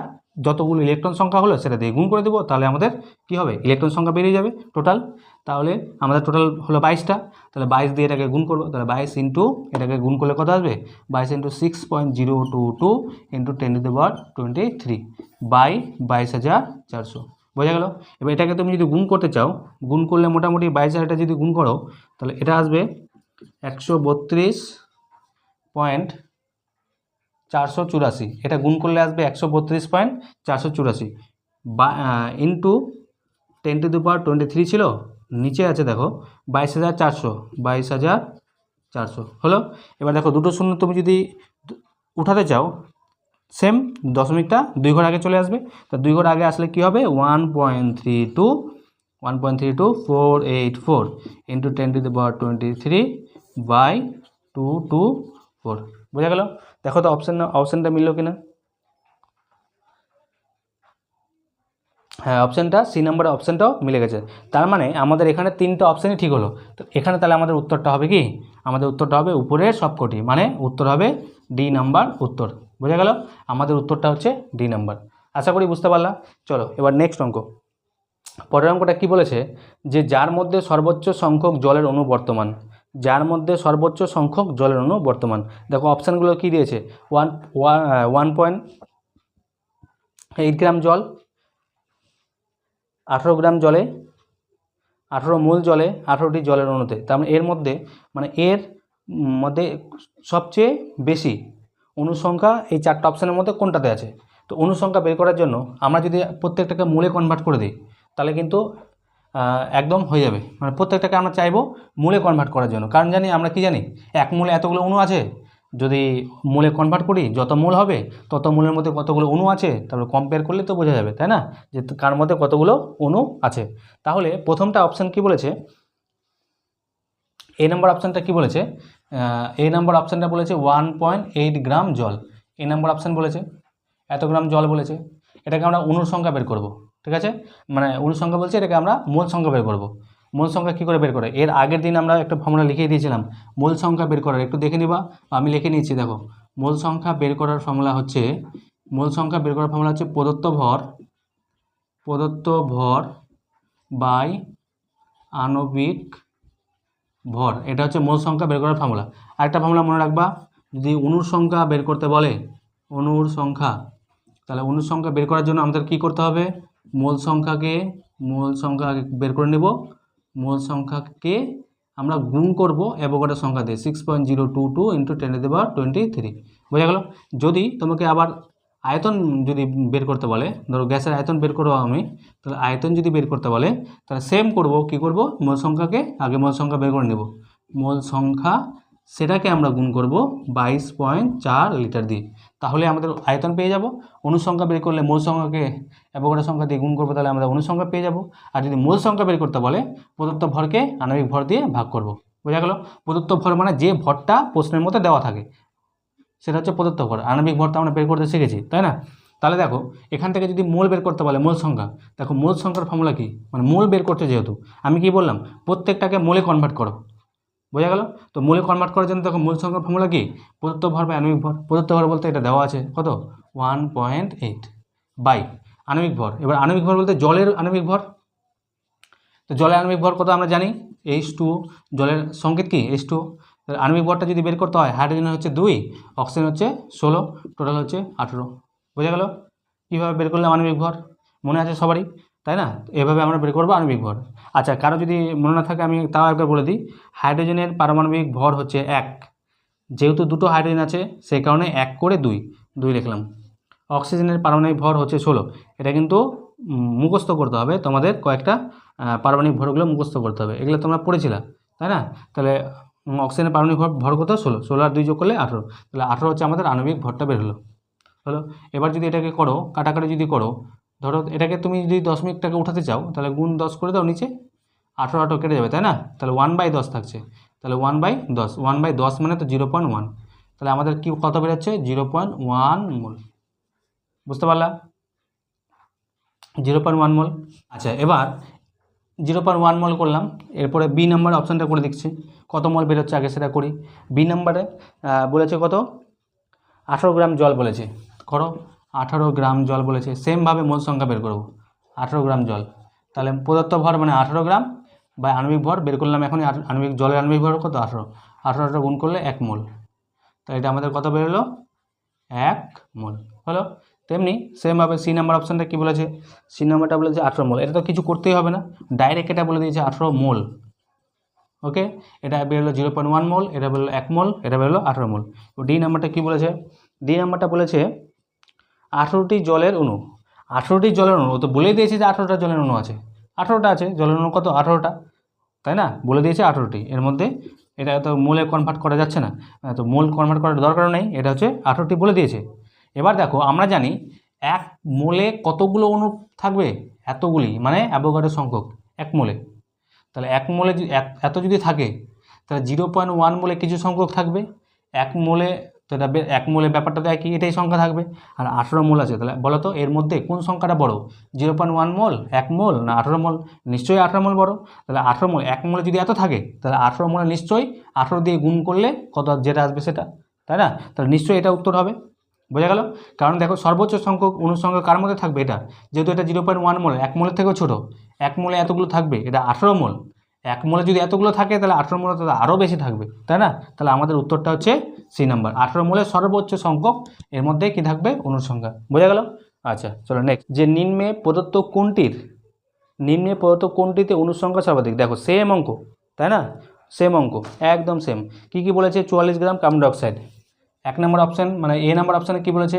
যতগুলো ইলেকট্রন সংখ্যা হলো সেটা দিয়ে গুণ করে দেবো, তাহলে আমাদের কি হবে, ইলেকট্রন সংখ্যা বেরিয়ে যাবে টোটাল। তাহলে আমাদের টোটাল হলো 22টা, তাহলে 22 দিয়ে এটাকে গুণ করবো, তাহলে 22 ইন্টু এটাকে গুণ করলে কত আসবে, 22 ইন্টু 6.022 ইন্টু 10⁻23 বাই 22,400, বোঝা গেল। এবার এটাকে তুমি যদি গুণ করতে চাও, গুণ করলে মোটামুটি 22,000 যদি গুণ করো তাহলে এটা আসবে 132.484, এটা গুণ করলে আসবে 132.484 বা ইন্টু 10⁻23 ছিল, নিচে আছে দেখো 22,400 হলো। এবার দেখো দুটো শূন্য তুমি যদি উঠাতে চাও, সেম দশমিকটা 2 ঘর আগে চলে আসবে, তা 2 ঘর আগে আসলে কি হবে, 1.32484 ইন্টু 10⁻23 বাই 224, বোঝা গেল। দেখো তো অপশানটা মিললো কিনা, হ্যাঁ অপশানটা সি নাম্বারের অপশানটাও মিলে গেছে। তার মানে আমাদের এখানে 3টা অপশানই ঠিক হলো। তো এখানে তাহলে আমাদের উত্তরটা হবে কি, আমাদের উত্তরটা হবে উপরের সবকটি, মানে উত্তর হবে ডি নাম্বার উত্তর, বোঝা গেল। আমাদের উত্তরটা হচ্ছে ডি নাম্বার। আশা করি বুঝতে পারলাম। চলো এবার নেক্সট অঙ্ক। পরের অঙ্কটা কি বলেছে, যে যার মধ্যে সর্বোচ্চ সংখ্যক জলের অণু বর্তমান, যার মধ্যে সর্বোচ্চ সংখ্যক জলের অণু বর্তমান। দেখো অপশানগুলো কি দিয়েছে, 1.8 গ্রাম জল, 18 গ্রাম জলে, 18 মোল জলে, 18টি জলের অণুতে। তার মানে এর মধ্যে, মানে এর মধ্যে সবচেয়ে বেশি অনুসংখ্যা এই 4টা অপশানের মধ্যে কোনটাতে আছে। তো অনুসংখ্যা বের করার জন্য আমরা যদি প্রত্যেকটাকে মূলে কনভার্ট করে দিই তাহলে কিন্তু একদম হয়ে যাবে। মানে প্রত্যেকটাকে আমরা চাইবো মূলে কনভার্ট করার জন্য, কারণ জানি আমরা কি জানি, এক মূলে এতগুলো অণু আছে, যদি মূলে কনভার্ট করি যত মূল হবে তত মূলের মধ্যে কতগুলো অণু আছে, তারপরে কম্পেয়ার করলে তো বোঝা যাবে, তাই না, যে কার মধ্যে কতগুলো অণু আছে। তাহলে প্রথমটা অপশান কি বলেছে, এই নাম্বার অপশানটা কি বলেছে, এই নাম্বার অপশানটা বলেছে 1.8 গ্রাম জল, এই নাম্বার অপশান বলেছে এত গ্রাম জল বলেছে। এটাকে আমরা অণুর সংখ্যা বের করব, ঠিক আছে, মানে অণুর সংখ্যা বলছে, এটাকে আমরা মোল সংখ্যা বের করব। মোল সংখ্যা কী করে বের করে, এর আগের দিন আমরা একটা ফর্মুলা লিখিয়ে দিয়েছিলাম মোল সংখ্যা বের করার, একটু দেখে নিবা, আমি লিখে নিচ্ছি। দেখো মোল সংখ্যা বের করার ফর্মুলা হচ্ছে, প্রদত্ত ভর বাই আণবিক ভর, এটা হচ্ছে মোল সংখ্যা বের করার ফর্মুলা। আরেকটা ফর্মুলা মনে রাখবা, যদি অণুর সংখ্যা বের করতে বলে, অণুর সংখ্যা, তাহলে অণুর সংখ্যা বের করার জন্য আমাদের কি করতে হবে, মোল সংখ্যা বের করে নেব, মোল সংখ্যাকে আমরা গুণ করব অ্যাভোগাড্রো সংখ্যা দিয়ে 6.022 ইন্টু 10⁻23, বোঝা গেল। যদি তোমাকে আবার আয়তন যদি বের করতে বলে, ধরো গ্যাসের আয়তন বের করবো আমি, তাহলে আয়তন যদি বের করতে বলে তাহলে সেম করব, কি করব, মোল সংখ্যাকে আগে মোল সংখ্যা বের করে নেব, মোল সংখ্যা সেটাকে আমরা গুণ করব 22.4 লিটার দিয়ে, তাহলে আমাদের আয়তন পেয়ে যাব। অনুসংখ্যা বের করলে মোল সংখ্যাকে অ্যাভোগাড্রো সংখ্যা দিয়ে গুণ করবো, তাহলে আমরা অনুসংখ্যা পেয়ে যাব। আর যদি মোল সংখ্যা বের করতে বলে প্রদত্ত ভরকে আণবিক ভর দিয়ে ভাগ করব, বোঝা গেল। প্রদত্ত ভর মানে যে ভরটা প্রশ্নের মধ্যে দেওয়া থাকে সেটা হচ্ছে প্রদত্ত ভর, আণবিক ভরটা আমরা বের করতে শিখেছি, তাই না। তাহলে দেখো এখান থেকে যদি মোল বের করতে বলে, মোল সংখ্যা, দেখো মোল সংখ্যার ফর্মুলা কি, মানে মোল বের করতে, যেহেতু আমি কি বললাম প্রত্যেকটাকে মোলে কনভার্ট করো, বোঝা গেল। তো মোলে কনভার্ট করার জন্য দেখো মোল সংখ্যার ফর্মুলা কি, প্রদত্ত ভর বাই আণবিক ভর। প্রদত্ত ভর বলতে এটা দেওয়া আছে কত, 1.8 বাই আণবিক ভর। এবার আণবিক ভর বলতে জলের আণবিক ভর, তো জলের আণবিক ভর কত আমরা জানি, H2O, জলের সংকেত কি H2O। আণবিক ভরটা যদি বের করতে হয়, হাইড্রোজেন হচ্ছে 2, অক্সিজেন হচ্ছে 16, টোটাল হচ্ছে 18, বোঝা গেল। কীভাবে বের করলাম আণবিক ভর, মনে আছে সবারই। তাই না? এভাবে আমরা বের করবো আণবিক ভর। আচ্ছা, কারো যদি মনে না থাকে আমি তাও একবার বলে দিই, হাইড্রোজেনের পারমাণবিক ভর হচ্ছে 1, যেহেতু দুটো হাইড্রোজেন আছে সেই কারণে 1 করে 2 লিখলাম। অক্সিজেনের পারমাণবিক ভর হচ্ছে 16। এটা কিন্তু মুখস্থ করতে হবে, তোমাদের কয়েকটা পারমাণবিক ভরগুলো মুখস্থ করতে হবে, এগুলো তোমরা পড়েছিলা তাই না? তাহলে অক্সিজেনের পারমাণবিক ভর কত? 16 আর 2 যোগ করলে 18, তাহলে 18 হচ্ছে আমাদের আণবিক ভরটা বের হলো। এবার যদি এটাকে করো কাটাকাটি যদি করো, ধরো এটাকে তুমি যদি দশমিকটাকে উঠাতে চাও তাহলে গুণ 10 করে দাও, নিচে 18 কেটে যাবে তাই না? তাহলে 1/10 থাকছে, তাহলে 1/10, 1/10 মানে তো 0.1, তাহলে আমাদের কি কত বেরোচ্ছে? 0.1 মোল। বুঝতে পারলা? 0.1 মোল। আচ্ছা, এবার 0.1 মোল করলাম, এরপরে বি নাম্বার অপশানটা করে দিচ্ছি কত মোল বেরোচ্ছে, আগে সেটা করি। বি নাম্বারে বলেছে কত? 18 গ্রাম জল বলেছে, করো 18 গ্রাম জল বলেছে। সেমভাবে মোল সংখ্যা বের করব, 18 গ্রাম জল, তাহলে প্রদত্ত ভর মানে 18 গ্রাম বা আণবিক ভর বের করলাম। এখন আণবিক জলের আণবিক ভর কত? 18 গুণ করলে 1 মোল, তাহলে এটা আমাদের কত বেরোলো? 1 মোল হলো। তেমনি সেমভাবে সি নাম্বার অপশানটা কী বলেছে? সি নাম্বারটা বলেছে 18 মোল। এটা তো কিছু করতেই হবে না, ডাইরেক্ট এটা বলে দিয়েছে 18 মোল। ওকে, এটা বেরোলো 0.1 মোল, এটা বেরোলো 1 মোল, এটা বেরোলো 18 মোল। ডি নাম্বারটা কী বলেছে? ডি নাম্বারটা বলেছে 18টি জলের অণু। 18টি জলের অণু, ও তো বলেই দিয়েছে যে 18টা জলের অণু আছে, 18টা আছে জলের অণু, কত? 18টা, তাই না? বলে দিয়েছে 18টি, এর মধ্যে এটা তো মোলে কনভার্ট করা যাচ্ছে না, তো মোল কনভার্ট করার দরকার নেই, এটা হচ্ছে 18টি বলে দিয়েছে। এবার দেখো, আমরা জানি 1 মোলে কতগুলো অণু থাকবে? এতগুলি, মানে অ্যাভোগাড্রো সংখ্যক 1 মোলে। তাহলে 1 মোলে এত যদি থাকে, তাহলে 0.1 মোলে কিছু সংখ্যক থাকবে, 1 মোলে তো এটা 1 মোলে ব্যাপারটা তো একই, এটাই সংখ্যা থাকবে। আর 18 মোল আছে, তাহলে বলো তো এর মধ্যে কোন সংখ্যাটা বড়? 0.1 মোল, 1 মোল না 18 মোল? নিশ্চয়ই 18 মোল বড়। তাহলে 18 মোল, 1 মোলে যদি এত থাকে তাহলে 18 মোলে নিশ্চয়ই 18 দিয়ে গুণ করলে কত যেটা আসবে সেটা, তাই না? তাহলে নিশ্চয়ই এটা উত্তর হবে। বোঝা গেল? কারণ দেখো, সর্বোচ্চ সংখ্যক অণুর সংখ্যা কার মধ্যে থাকবে? এটা, যেহেতু এটা 0.1 মোল, 1 মোলের থেকেও ছোটো, 1 মোলে এতগুলো থাকবে, এটা 18 মোল। 1 মোলে যদি এতগুলো থাকে তাহলে 18 মোলে তো আরও বেশি থাকবে, তাই না? তাহলে আমাদের উত্তরটা হচ্ছে সি নাম্বার, 18 মোলের সর্বোচ্চ সংখ্যক এর মধ্যে কি থাকবে? অণুর সংখ্যা। বোঝা গেল? আচ্ছা, চলো নেক্সট। যে নিম্নে প্রদত্ত কোনটিতে অণুর সংখ্যা সর্বাধিক? দেখো সেম অঙ্ক, তাই না? সেম অঙ্ক, একদম সেম। কি বলেছে? 44 গ্রাম কার্বন ডাইঅক্সাইড। 1 নম্বর অপশান মানে এ নাম্বার অপশানে কী বলেছে?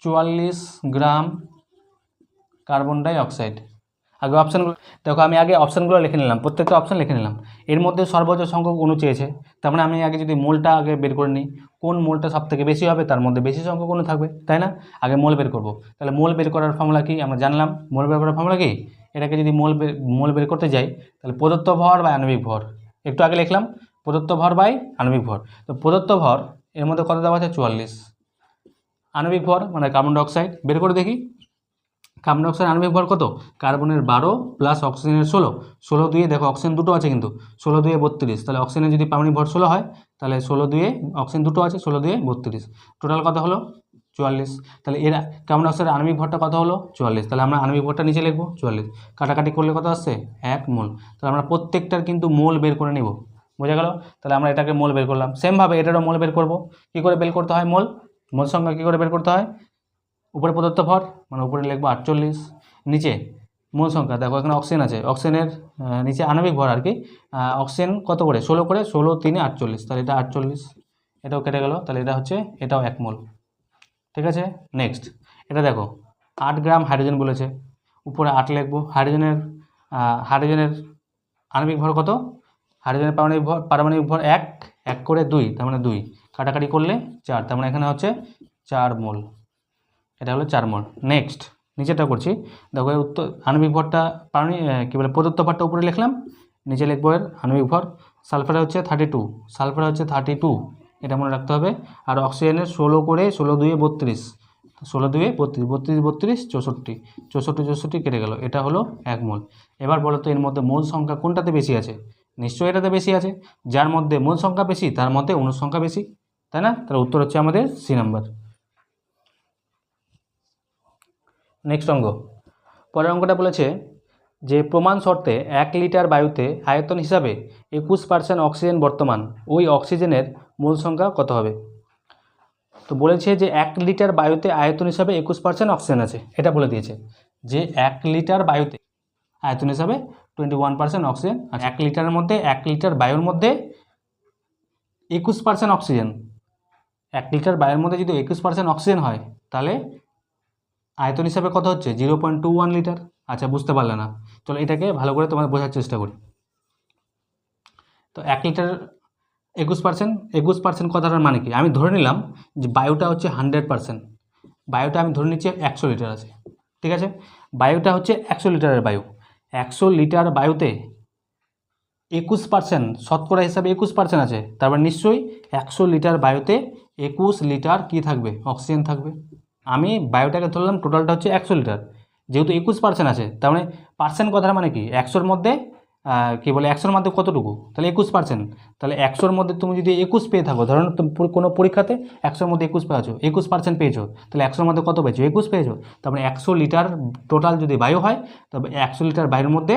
44 গ্রাম কার্বন ডাইঅক্সাইড। আগে অপশানগুলো দেখো, আমি আগে অপশানগুলো লিখে নিলাম, প্রত্যেকটা অপশান লিখে নিলাম। এর মধ্যে সর্বোচ্চ সংখ্যক অণু চেয়েছে, তার মানে আমি আগে যদি মোলটা আগে বের করে নিই, কোন মোলটা সব থেকে বেশি হবে, তার মধ্যে বেশি সংখ্যক অণু থাকবে, তাই না? আগে মোল বের করব। তাহলে মোল বের করার ফর্মুলা কি আমরা জানলাম? মোল বের করার ফর্মুলা কি? এটাকে যদি মোল বের করতে যাই, তাহলে প্রদত্ত ভর বা আণবিক ভর, একটু আগে লিখলাম প্রদত্ত ভর বাই আণবিক ভর। তো প্রদত্ত ভর এর মধ্যে কত দেওয়া আছে? 44। আণবিক ভর মানে কার্বন ডাইঅক্সাইড, বের করে দেখি কার্বন ডাইঅক্সাইড আণবিক ভর কত? কার্বনের 12 প্লাস অক্সিজেনের 16, 16 দুয়ে দেখো অক্সিজেন দুটো আছে কিন্তু, 16 দুয়ে 32, তাহলে অক্সিজেনের যদি পারমাণবিক ভর 16 হয়, তাহলে 16 দুয়ে অক্সিজেন দুটো আছে, 16 দুয়ে 32, টোটাল কত হলো? 44। তাহলে এর কার্বন ডাইঅক্সাইডের আণবিক ভরটা কত হলো? 44। তাহলে আমরা আণবিক ভরটা নিচে লিখবো 44, কাটাকাটি করলে কত আসছে? 1 মোল। তাহলে আমরা প্রত্যেকটার কিন্তু মোল বের করে নেব। বোঝা গেল? তাহলে আমরা এটাকে মোল বের করলাম। সেমভাবে এটারও মোল বের করব। কী করে বের করতে হয় মোল সংখ্যা কী করে বের করতে হয়? উপরে প্রদত্ত ভর মানে উপরে লিখবো 48, নিচে মোল সংখ্যা। দেখো এখানে অক্সিজেন আছে, অক্সিজেনের নিচে আণবিক ভর আর কি, অক্সিজেন কত করে? 16 করে, 16 3 48, তাহলে এটা 48, এটাও কেটে গেল, তাহলে এটা হচ্ছে, এটাও 1 মোল। ঠিক আছে, নেক্সট এটা দেখো 8 গ্রাম হাইড্রোজেন বলেছে, উপরে 8 লিখবো। হাইড্রোজেনের আণবিক ভর কত? হাইড্রোজেনের পারমাণবিক ভর 1 করে 2, তার মানে 2, কাটাকাটি করলে 4, তার মানে এখানে হচ্ছে 4 মোল। এটা হলো 4 মোল। নেক্সট নিচেটা করছি, দেখো এর উত্তর আণবিক ভরটা কী বলে প্রদত্ত ভরটা উপরে লিখলাম, নিচে লিখবো এর আণবিক ভর। সালফার হচ্ছে 32, এটা মনে রাখতে হবে। আর অক্সিজেনের 16 করে, 16 দুয়ে 32, 16 দুয়ে 32, 32 64, 64 কেটে গেল, এটা হলো 1 মোল। এবার বলো তো এর মধ্যে মোল সংখ্যা কোনটাতে বেশি আছে? নিশ্চয়ই এটাতে বেশি আছে, যার মধ্যে মোল সংখ্যা বেশি তার মধ্যে অণুর সংখ্যা বেশি, তাই না? তাহলে উত্তর হচ্ছে আমাদের সি নাম্বার। নেক্সট অঙ্ক, পরের অঙ্কটা বলেছে যে প্রমাণ শর্তে 1 লিটার বায়ুতে আয়তন হিসাবে 21% অক্সিজেন বর্তমান, ওই অক্সিজেনের মোল সংখ্যা কত হবে? তো বলেছে যে 1 লিটার বায়ুতে আয়তন হিসাবে 21% অক্সিজেন আছে, এটা বলে দিয়েছে যে 1 লিটার বায়ুতে আয়তন হিসাবে 21% অক্সিজেন। 1 লিটারের মধ্যে 1 লিটার বায়ুর মধ্যে 21% অক্সিজেন, 1 লিটার বায়ুর মধ্যে যদি 21% অক্সিজেন হয় তাহলে আয়তন হিসাবে কত হচ্ছে 0.21 লিটার। আচ্ছা, বুঝতে পারলে না, চলো এটাকে ভালো করে তোমাদের বোঝার চেষ্টা করি। তো 1 লিটার 21% কথাটার মানে কি, আমি ধরে নিলাম যে বায়ুটা হচ্ছে 100%, বায়ুটা আমি ধরে নিচ্ছি 100 লিটার আছে, ঠিক আছে। বায়ুটা হচ্ছে 100 লিটারের বায়ু, 100 লিটার বায়ুতে 21% শতকরা হিসাবে 21% আছে, তারপর নিশ্চয়ই 100 লিটার বায়ুতে 21 লিটার কি থাকবে, অক্সিজেন থাকবে। আমি বায়ুটাকে ধরলাম টোটালটা হচ্ছে 100 লিটার, যেহেতু 21% আছে, তার মানে পার্সেন্ট কথার মানে কি, 100-র মধ্যে কী বলে 100-র মধ্যে কতটুকু, তাহলে 21%। তাহলে 100-র মধ্যে তুমি যদি 21 পেয়ে থাকো, ধরো কোনো পরীক্ষাতে 100-র মধ্যে 21 পেয়েছো, 21% পেয়েছো, তাহলে 100-র মধ্যে কত পেয়েছো, 21 পেয়েছো। তারপরে 100 লিটার টোটাল যদি বায়ু হয়, তবে 100 লিটার বায়ুর মধ্যে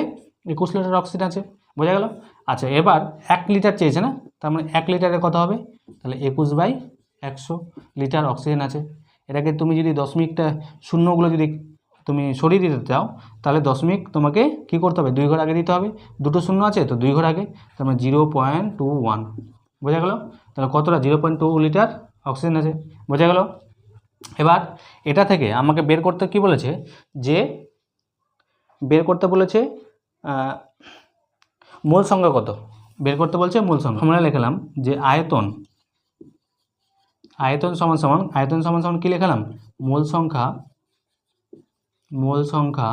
21 লিটার অক্সিজেন আছে, বোঝা গেল। আচ্ছা, এবার 1 লিটার চেয়েছে না, তার মানে 1 লিটারে কত হবে, তাহলে 21/100 লিটার অক্সিজেন আছে। এটাকে তুমি যদি দশমিকটা শূন্যগুলো যদি তুমি সরিয়ে দিতে চাও, তাহলে দশমিক তোমাকে কী করতে হবে, 2 ঘর আগে দিতে হবে, দুটো শূন্য আছে তো 2 ঘর আগে, তার মানে 0.21, বোঝা গেল। তাহলে কতটা, 0.2 লিটার অক্সিজেন আছে, বোঝা গেল। এবার এটা থেকে আমাকে বের করতে কি বলেছে, যে বের করতে বলেছে মোল সংখ্যা কত, বের করতে বলছে মোল সংখ্যা। আমরা লিখলাম যে আয়তন সমান কি লিখলাম, মোল সংখ্যা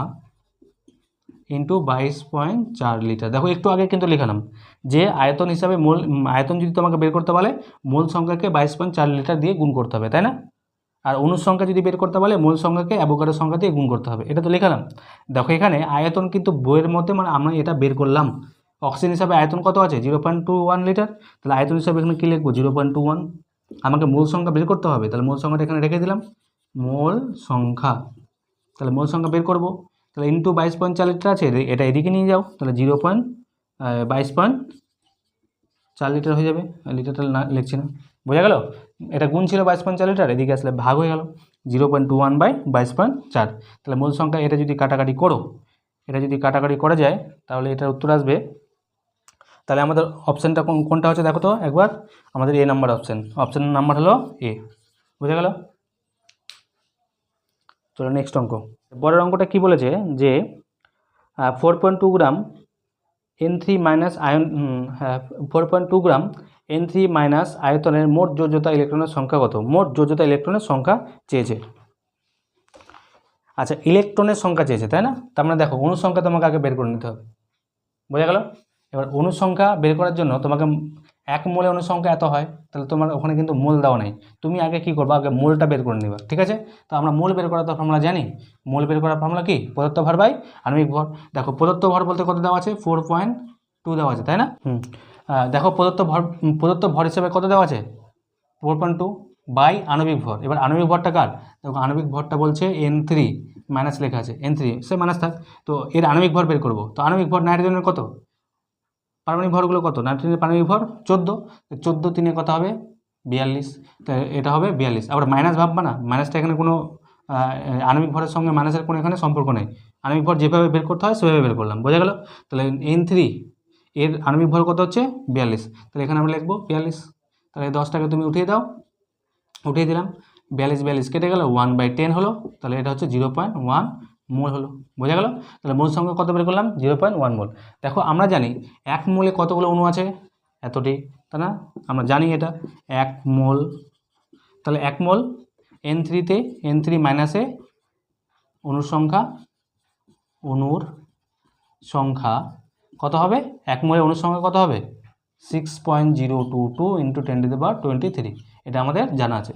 ইন্টু 22.4 লিটার। দেখো একটু আগে কিন্তু লিখলাম যে আয়তন হিসাবে আয়তন যদি তোমাকে বের করতে বলে মোল সংখ্যাকে 22.4 লিটার দিয়ে গুণ করতে হবে, তাই না। আর অণুর সংখ্যা যদি বের করতে বলে মোল সংখ্যাকে অ্যাভোগাড্রো সংখ্যা দিয়ে গুণ করতে হবে, এটা তো লিখলাম। দেখো এখানে আয়তন কিন্তু বইয়ের মধ্যে মানে আমরা এটা বের করলাম, অক্সিজেন হিসাবে আয়তন কত আছে 0.21 লিটার, তাহলে আয়তন হিসাবে এখানে কী লিখবো 0.21। আমাকে মূল সংখ্যা বের করতে হবে, তাহলে মূল সংখ্যাটা এখানে রেখে দিলাম, মূল সংখ্যা, তাহলে মূল সংখ্যা বের করব, তাহলে ইন্টু 22.4 লিটার আছে, এটা এদিকে নিয়ে যাও, তাহলে 22.4 লিটার হয়ে যাবে, লিটারটা না লিখছি না, বোঝা গেল। এটা গুণ ছিল 22.4 লিটার, এদিকে আসলে ভাগ হয়ে গেল 0.21/22.4। তাহলে মূল সংখ্যা এটা যদি কাটাকাটি করা যায়, তাহলে এটার উত্তর আসবে, তাহলে আমাদের অপশানটা কোনটা হচ্ছে দেখো তো একবার, আমাদের এ নাম্বার অপশান নাম্বার হলো এ, বুঝা গেল। চলো নেক্সট অঙ্ক। পরের অঙ্কটা কি বলেছে যে 4.2 গ্রাম N3 মাইনাস 4.2 গ্রাম N3 মাইনাস আয়তনের মোট যোজ্যতা ইলেকট্রনের সংখ্যা কত, মোট যোজ্যতা ইলেকট্রনের সংখ্যা চেয়েছে। আচ্ছা, ইলেকট্রনের সংখ্যা চেয়েছে, তাই না, তার মানে দেখো অণুর সংখ্যা তোমাকে আগে বের করে নিতে হবে, বোঝা গেল। এবার অণুর সংখ্যা বের করার জন্য তোমাকে 1 মোলে অণুর সংখ্যা এত হয়, তাহলে তোমার ওখানে কিন্তু মোল দেওয়া নেই, তুমি আগে কি করবা, আগে মোলটা বের করে নেবা, ঠিক আছে। তো আমরা মোল বের করার তো ফর্মুলা জানি, মোল বের করার ফর্মুলা কি, প্রদত্ত ভর বাই আণবিক ভর। দেখো প্রদত্ত ভর বলতে কত দেওয়া আছে, 4.2 দেওয়া আছে, তাই না। দেখো প্রদত্ত ভর হিসেবে কত দেওয়া আছে 4.2 বাই আণবিক ভর। এবার আণবিক ভরটা কার, দেখো আণবিক ভরটা বলছে N3 মাইনাস লেখা আছে, N3 সে মাইনাস থাক, তো এর আণবিক ভর বের করব। তো আণবিক ভর নাইট্রোজেনের কত, পারমাণবিক ভরগুলো কত, নাইট্রোজেনের পারমাণবিক ভর 14, 14 3 কত হবে 42, তো এটা হবে 42। আবার মাইনাস ভাববা না, মাইনাসটা এখানে কোনো আণবিক ভরের সঙ্গে মাইনাসের কোনো এখানে সম্পর্ক নেই, আণবিক ভর যেভাবে বের করতে হয় সেভাবে বের করলাম, বোঝা গেল। তাহলে N3 এর আণবিক ভর কত হচ্ছে 42, তাহলে এখানে আমরা লিখবো 42। তাহলে 10টাকে তুমি উঠিয়ে দাও, উঠিয়ে দিলাম, 42 কেটে গেল, 1/10 হলো, তাহলে এটা হচ্ছে 0.1 মোল হলো, বোঝা গেল। তাহলে মোল সংখ্যা কত বের করলাম 0.1 মোল। দেখো আমরা জানি 1 মোলে কতগুলো অণু আছে, এতটি, তাই না, আমরা জানি এটা 1 মোল। তাহলে 1 মোল N3-তে N3 মাইনাসে অণুর সংখ্যা কত হবে, 1 মোলে অণুর সংখ্যা কত হবে 6.022 × 10⁻23, এটা আমাদের জানা আছে।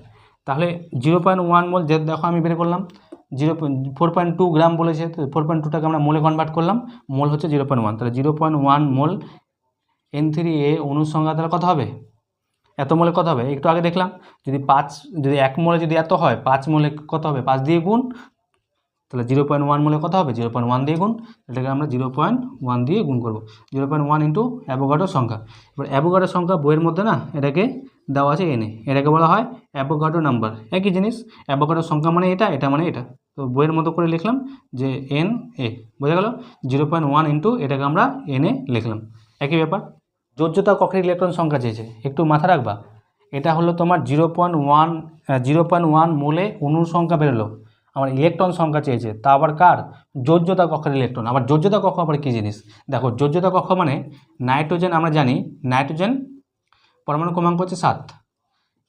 তাহলে 0.1 মোল যে দেখো আমি বের করলাম, 4.2 গ্রাম বলেছে, তো 4.2টাকে আমরা মোলে কনভার্ট করলাম, মোল হচ্ছে 0.1, তাহলে 0.1 মোল N3A অণুর সংখ্যা তাহলে কত হবে, এত মোলে কত হবে, একটু আগে দেখলাম যদি 1 মোলে যদি এত হয়, 5 মোলে কত হবে 5 দিয়ে গুণ, তাহলে 0.1 মোলে কত হবে 0.1 দিয়ে গুণ, এটাকে আমরা 0.1 দিয়ে গুণ করব, 0.1 ইন্টু অ্যাভোগাড্রো সংখ্যা। এবার অ্যাভোগাড্রো সংখ্যা বইয়ের মধ্যে না এটাকে দেওয়া আছে এনে, এটাকে বলা হয় অ্যাভোগাড্রো নাম্বার। একই জিনিস, অ্যাভোগাড্রো সংখ্যা মানে এটা, এটা মানে এটা। তো বইয়ের মতো করে লিখলাম যে এন এ, বোঝা গেল। 0.1 ইন্টু এটাকে আমরা এনে লিখলাম, একই ব্যাপার। যোজ্যতা কক্ষের ইলেকট্রন সংখ্যা চেয়েছে, একটু মাথা রাখবা। এটা হলো তোমার 0.1 মোলে অণুর সংখ্যা বেরোলো, আমার ইলেকট্রন সংখ্যা চেয়েছে, তা আবার কার? যোজ্যতা কক্ষের ইলেকট্রন। আবার যোজ্যতা কক্ষ আবার কী জিনিস? দেখো, যোজ্যতা কক্ষ মানে নাইট্রোজেন, আমরা জানি নাইট্রোজেন পরমাণু ক্রমাঙ্ক হচ্ছে 7।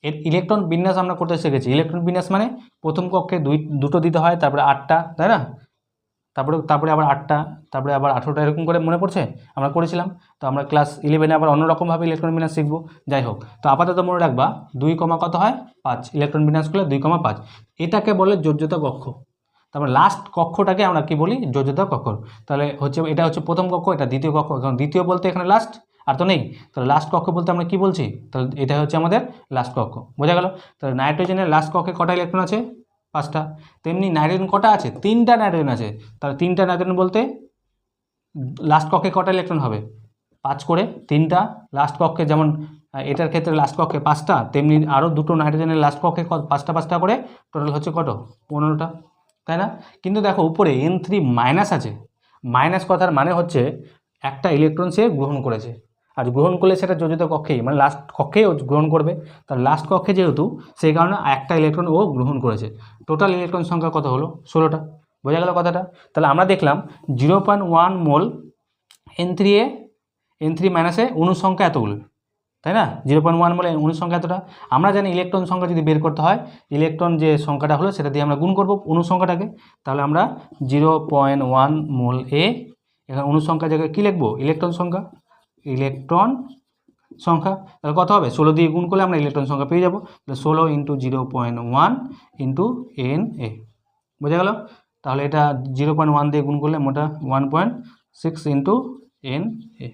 এর ইলেকট্রন বিন্যাস আমরা করতে শিখেছি। ইলেকট্রন বিন্যাস মানে প্রথম কক্ষে দুটো দিতে হয়, তারপরে 8টা, তাই না? তারপরে আবার 8টা, তারপরে আবার 18টা, এরকম করে মনে পড়ছে, আমরা করেছিলাম। তো আমরা ক্লাস 11-এ আবার অন্যরকমভাবে ইলেকট্রন বিন্যাস শিখবো। যাই হোক, তো আপাতত মনে রাখবা 2, কত হয় 5, ইলেকট্রন বিন্যাস করলে 2,5। এটাকে বলে যোজ্যতা কক্ষ। তারপরে লাস্ট কক্ষটাকে আমরা কি বলি? যোজ্যতা কক্ষ। তাহলে হচ্ছে এটা হচ্ছে প্রথম কক্ষ, এটা দ্বিতীয় কক্ষ। কারণ দ্বিতীয় বলতে এখানে লাস্ট আর তো নেই, তাহলে লাস্ট কক্ষ বলতে আমরা কি বলছি? তাহলে এটা হচ্ছে আমাদের লাস্ট কক্ষ, বোঝা গেল। তাহলে নাইট্রোজেনের লাস্ট কক্ষে কটা ইলেকট্রন আছে? 5টা। তেমনি নাইট্রোজেন কটা আছে? 3টা নাইট্রোজেন আছে। তাহলে 3টা নাইট্রোজেন বলতে লাস্ট কক্ষে কটা ইলেকট্রন হবে? 5 করে 3টা। লাস্ট কক্ষে যেমন এটার ক্ষেত্রে লাস্ট কক্ষে 5টা, তেমনি আরও দুটো নাইট্রোজেনের লাস্ট কক্ষে 5টা করে, টোটাল হচ্ছে কত? 15টা, তাই না? কিন্তু দেখো উপরে N3 মাইনাস আছে। মাইনাস কথার মানে হচ্ছে একটা ইলেকট্রন সে গ্রহণ করেছে, আর গ্রহণ করলে সেটা যোজিত কক্ষেই, মানে লাস্ট কক্ষেই ও গ্রহণ করবে। তার লাস্ট কক্ষে যেহেতু, সেই কারণে একটা ইলেকট্রন ও গ্রহণ করেছে। টোটাল ইলেকট্রন সংখ্যা কত হলো? 16টা, বোঝা গেল কথাটা। তাহলে আমরা দেখলাম 0.1 মোল N3 মাইনাসে অণুর সংখ্যা এতগুলো, তাই না? 0.1 মোল অণুর সংখ্যা এতটা। আমরা জানি ইলেকট্রন সংখ্যা যদি বের করতে হয়, ইলেকট্রন যে সংখ্যাটা হলো সেটা দিয়ে আমরা গুণ করব অণুর সংখ্যাটাকে। তাহলে আমরা 0.1 মোল এ, এখানে অণুর সংখ্যা জায়গায় কী লিখবো? ইলেকট্রন সংখ্যা, ইলেকট্রন সংখ্যা। তাহলে কত হবে? 16 দিয়ে গুণ করলে আমরা ইলেকট্রন সংখ্যা পেয়ে যাবো। তাহলে 16 ইন্টু 0.1 ইন্টু NA, বোঝা গেল। তাহলে এটা 0.1 দিয়ে গুণ করলে মোটা 1.6 ইন্টু NA।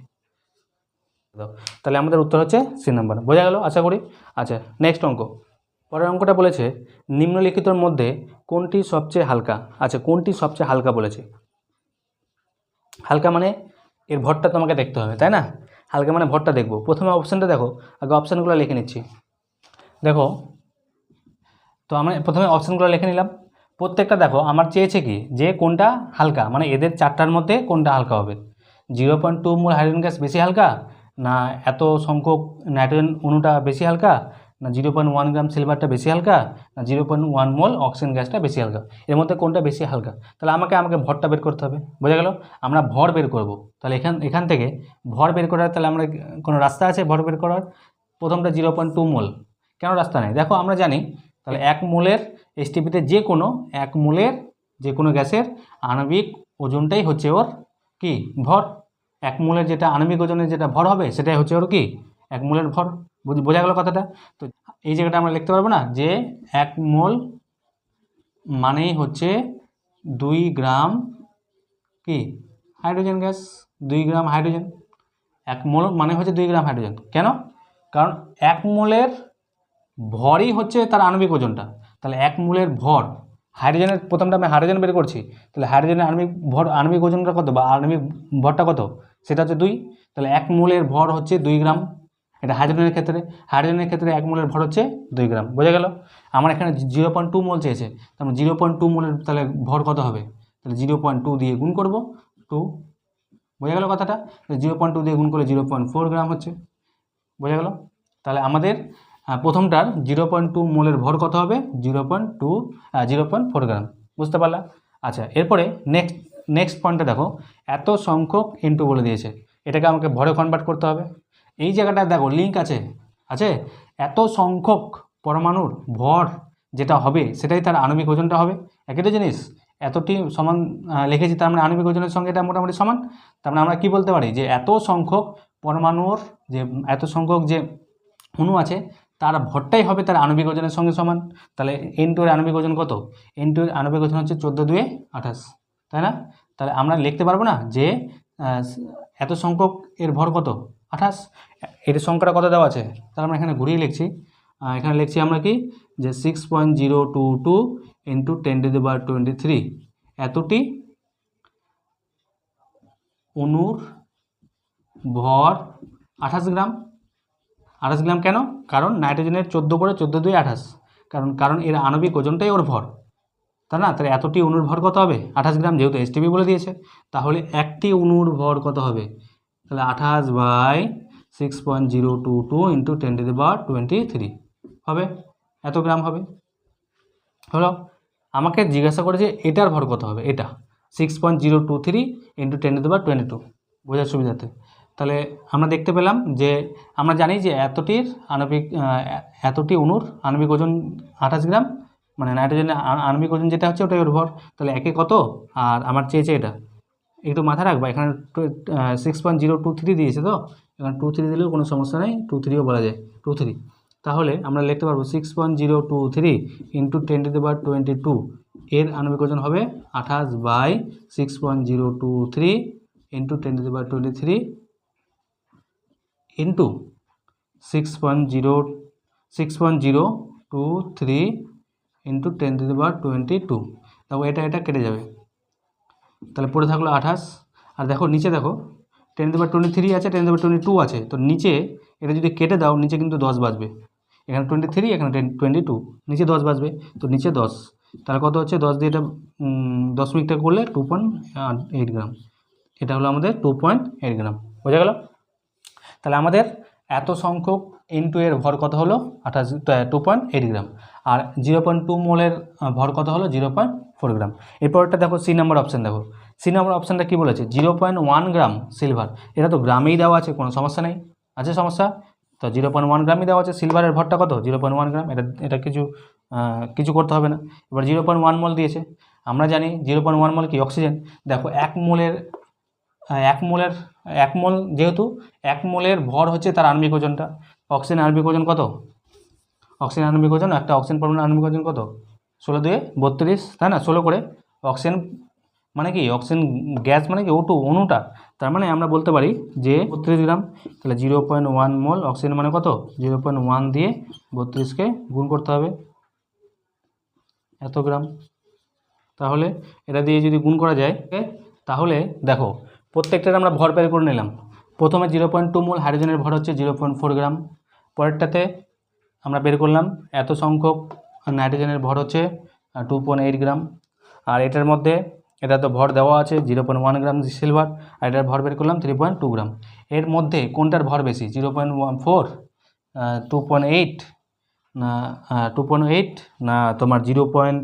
তাহলে আমাদের উত্তর হচ্ছে সি নাম্বার, বোঝা গেল আশা করি। আচ্ছা, নেক্সট অঙ্ক। পরের অঙ্কটা বলেছে নিম্নলিখিতর মধ্যে কোনটি সবচেয়ে হালকা। আচ্ছা, কোনটি সবচেয়ে হালকা বলেছে। হালকা মানে এর ভরটা তোমাকে দেখতে হবে, তাই না? হালকা মানে ভরটা দেখবো। প্রথমে অপশানটা দেখো, আগে অপশানগুলো লিখে নিচ্ছি। দেখো, তো আমরা প্রথমে অপশানগুলো লিখে নিলাম। প্রত্যেকটা দেখো আমার চেয়েছে কি, যে কোনটা হালকা, মানে এদের 4টার মধ্যে কোনটা হালকা হবে। 0.2 মোল হাইড্রোজেন গ্যাস বেশি হালকা, না এত সংখ্যক নাইট্রোজেন অণুটা বেশি হালকা, না 0.1 গ্রাম সিলভারটা বেশি হালকা, না 0.1 মোল অক্সিজেন গ্যাসটা বেশি হালকা। এর মধ্যে কোনটা বেশি হালকা? তাহলে আমাকে ভরটা বের করতে হবে, বোঝা গেল। আমরা ভর বের করব। তাহলে এখান থেকে ভর বের করার, তাহলে আমরা কোনো রাস্তা আছে ভর বের করার? প্রথমটা 0.2 মোল, কেন রাস্তা নেই? দেখো আমরা জানি, তাহলে 1 মোলের এসটিপিতে যে কোনো 1 মোলের যে কোনো গ্যাসের আণবিক ওজনটাই হচ্ছে ওর কি? ভর। 1 মোলের যেটা আণবিক ওজনের যেটা ভর হবে, সেটাই হচ্ছে ওর কি? 1 মোলের ভর। বোঝা গেল কথাটা? তো এই জায়গাটা আমরা লিখতে পারবো না যে 1 মোল মানেই হচ্ছে 2 গ্রাম কি? হাইড্রোজেন গ্যাস, 2 গ্রাম হাইড্রোজেন। 1 মোল মানে হচ্ছে 2 গ্রাম হাইড্রোজেন। কেন? কারণ 1 মোলের ভরই হচ্ছে তার আণবিক ওজনটা। তাহলে 1 মোলের ভর, হাইড্রোজেনের প্রথমটা আমি হাইড্রোজেন বের করছি, তাহলে হাইড্রোজেনের আণবিক ওজনটা কত, বা আণবিক ভরটা কত? সেটা হচ্ছে 2। তাহলে 1 মোলের ভর হচ্ছে 2 গ্রাম। এটা হাইড্রোজেনের ক্ষেত্রে 1 মোলের ভর হচ্ছে 2 গ্রাম, বোঝা গেল। আমার এখানে 0.2 মোল চেয়েছে, তাহলে 0.2 মোলের তাহলে ভর কত হবে? তাহলে 0.2 দিয়ে গুণ করব, 2, বোঝা গেল কথাটা। 0.2 দিয়ে গুণ করলে 0.4 গ্রাম হচ্ছে, বোঝা গেল। তাহলে আমাদের প্রথমটার 0.2 মোলের ভর কত হবে? 0.4 গ্রাম, বুঝতে পারলা? আচ্ছা, এরপরে নেক্সট পয়েন্টটা দেখো, এত সংখ্যক ইনটু বলে দিয়েছে, এটাকে আমাকে ভরে কনভার্ট করতে হবে। এই জায়গাটা দেখো লিঙ্ক আছে, এত সংখ্যক পরমাণুর ভর যেটা হবে, সেটাই তার আণবিক ওজনটা হবে। একই তো জিনিস, এতটি সমান লিখেছি, তার মানে আণবিক ওজনের সঙ্গে এটা মোটামুটি সমান। তার মানে আমরা কি বলতে পারি, যে এত সংখ্যক পরমাণুর এত সংখ্যক যে অণু আছে, তার ভরটাই হবে তার আণবিক ওজনের সঙ্গে সমান। তাহলে N2 এর আণবিক ওজন কত? N2 এর আণবিক ওজন হচ্ছে 14×2 = 28, তাই না? তাহলে আমরা লিখতে পারবো না যে এত সংখ্যক এর ভর কত? 28। এর সংখ্যাটা কত দেওয়া আছে? তাহলে আমরা এখানে ঘুরিয়ে লিখছি, এখানে লিখছি আমরা কি, যে 6.022 × 10⁻23 এতটি অণুর ভর 28 গ্রাম। 28 গ্রাম কেন? কারণ নাইট্রোজেনের 14 করে 14 2 28, কারণ এর আণবিক ওজনটাই ওর ভর, তাই না? তাহলে এতটি অণুর ভর কত হবে? 28 গ্রাম, যেহেতু এসটিপি বলে দিয়েছে। তাহলে একটি অণুর ভর কত হবে? তাহলে 28 বাই 6.022 ইন্টু 10⁻23 হবে, এত গ্রাম হবে। হলো, আমাকে জিজ্ঞাসা করেছে এটার ভর কত হবে, এটা 6.023 ইন্টু 10⁻22, বোঝার সুবিধাতে। তাহলে আমরা দেখতে পেলাম যে আমরা জানি যে এতটি অণুর আণবিক ওজন 28 গ্রাম, মানে নাইট্রোজেনের আণবিক ওজন যেটা হচ্ছে ওটাই ওর ভর। তাহলে একে কত, আর আমার চেয়েছে এটা, একটু মাথায় রাখবা, এখানে 6.023 দিয়েছে, তো এখানে 23 দিলেও কোনো সমস্যা নেই, 23ও বলা যায়, 23। তাহলে আমরা লিখতে পারবো 6.023 ইন্টু 10⁻22, এর আণবিক ওজন হবে 28 বাই 6.023 ইন্টু 10⁻23 ইন্টু 6.023 ইন্টু 10⁻22। দেখো এটা কেটে যাবে, তাহলে পড়ে থাকলো 28। আর দেখো নিচে দেখো 10⁻23 আছে, 10⁻22 আছে, তো নিচে এটা যদি কেটে দাও নিচে কিন্তু 10 বাজবে, এখানে 23 এখানে 22, নিচে 10 বাজবে, তো নিচে 10, তাহলে কত হচ্ছে 10 দিয়ে এটা 10 মিনিটটা করলে 2.8 গ্রাম, এটা হলো আমাদের 2.8 গ্রাম, বোঝা গেল? তাহলে আমাদের এত সংখ্যক ইনটু এর ভর কত হলো 2.8 গ্রাম, আর 0.2 মোলের ভর কত হলো 0.4 গ্রাম। এরপরটা দেখো সি নাম্বার অপশান, দেখো সি নাম্বার অপশানটা কী বলেছে, 0.1 গ্রাম সিলভার, এটা তো গ্রামেই দেওয়া আছে, কোনো সমস্যা নেই, আছে সমস্যা? তো 0.1 গ্রামই দেওয়া আছে, সিলভারের ভরটা কত 0.1 গ্রাম, এটা কিছু করতে হবে না। এবার 0.1 মোল দিয়েছে, আমরা জানি 0.1 মোল কি অক্সিজেন। দেখো এক মোল যেহেতু 1 মোলের ভর হচ্ছে তার আণবিক ওজনটা, অক্সিজেন আণবিক ওজন কত, অক্সিজেন আণবিক ওজন, একটা অক্সিজেন পরমাণুর আণবিক ওজন কত 16 দিয়ে 32, তাই না? 16 করে অক্সিজেন মানে কি, অক্সিজেন গ্যাস মানে কি O2 অণুটা, তার মানে আমরা বলতে পারি যে 32 গ্রাম। তাহলে 0.1 মোল অক্সিজেন মানে কত, 0.1 দিয়ে 32কে গুণ করতে হবে, এত গ্রাম। তাহলে এটা দিয়ে যদি গুণ করা যায়, তাহলে দেখো প্রত্যেকটার আমরা ভর বের করে নিলাম। প্রথমে 0.2 মোল হাইড্রোজেনের ভর হচ্ছে 0.4 গ্রাম, পরেরটাতে আমরা বের করলাম এত সংখ্যক নাইট্রোজেনের ভর হচ্ছে 2.8 গ্রাম, আর এটার মধ্যে এটা তো ভর দেওয়া আছে 0.1 গ্রাম সিলভার, আর এটার ভর বের করলাম 3.2 গ্রাম। এর মধ্যে কোনটার ভর বেশি, 0.4, 2.8 না 2.8 না তোমার 0.1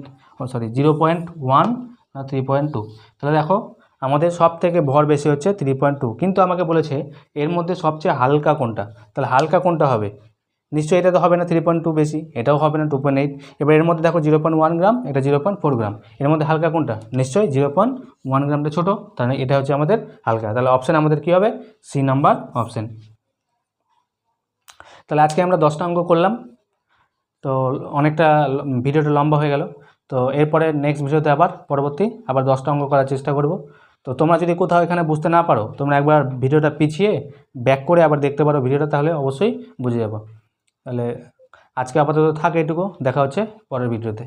না 3.2? তাহলে দেখো আমাদের সব থেকে ভর বেশি হচ্ছে 3.2, কিন্তু আমাকে বলেছে এর মধ্যে সবচেয়ে হালকা কোনটা, তাহলে হালকা কোনটা হবে, নিশ্চয়ই এটা তো হবে না 3.2 বেশি, এটাও হবে না 2.8। এবার এর মধ্যে দেখো 0.1 গ্রাম, এটা 0.4 গ্রাম, এর মধ্যে হালকা কোনটা, নিশ্চয়ই 0.1 গ্রামটা ছোটো, তাহলে এটা হচ্ছে আমাদের হালকা। তাহলে অপশান আমাদের কী হবে, সি নাম্বার অপশান। তাহলে আজকে আমরা 10টা অঙ্ক করলাম, তো অনেকটা ভিডিওটা লম্বা হয়ে গেল, তো এরপরে নেক্সট ভিডিওতে আবার 10টা অঙ্ক করার চেষ্টা করব। তো তোমরা যদি কোথাও এখানে বুঝতে না পারো, তোমরা একবার ভিডিওটা পিছিয়ে ব্যাক করে আবার দেখতে পারো ভিডিওটা, তাহলে অবশ্যই বুঝে যাবো। তাহলে আজকে আপাতত থাক এটুকু, দেখা হচ্ছে পরের ভিডিওতে।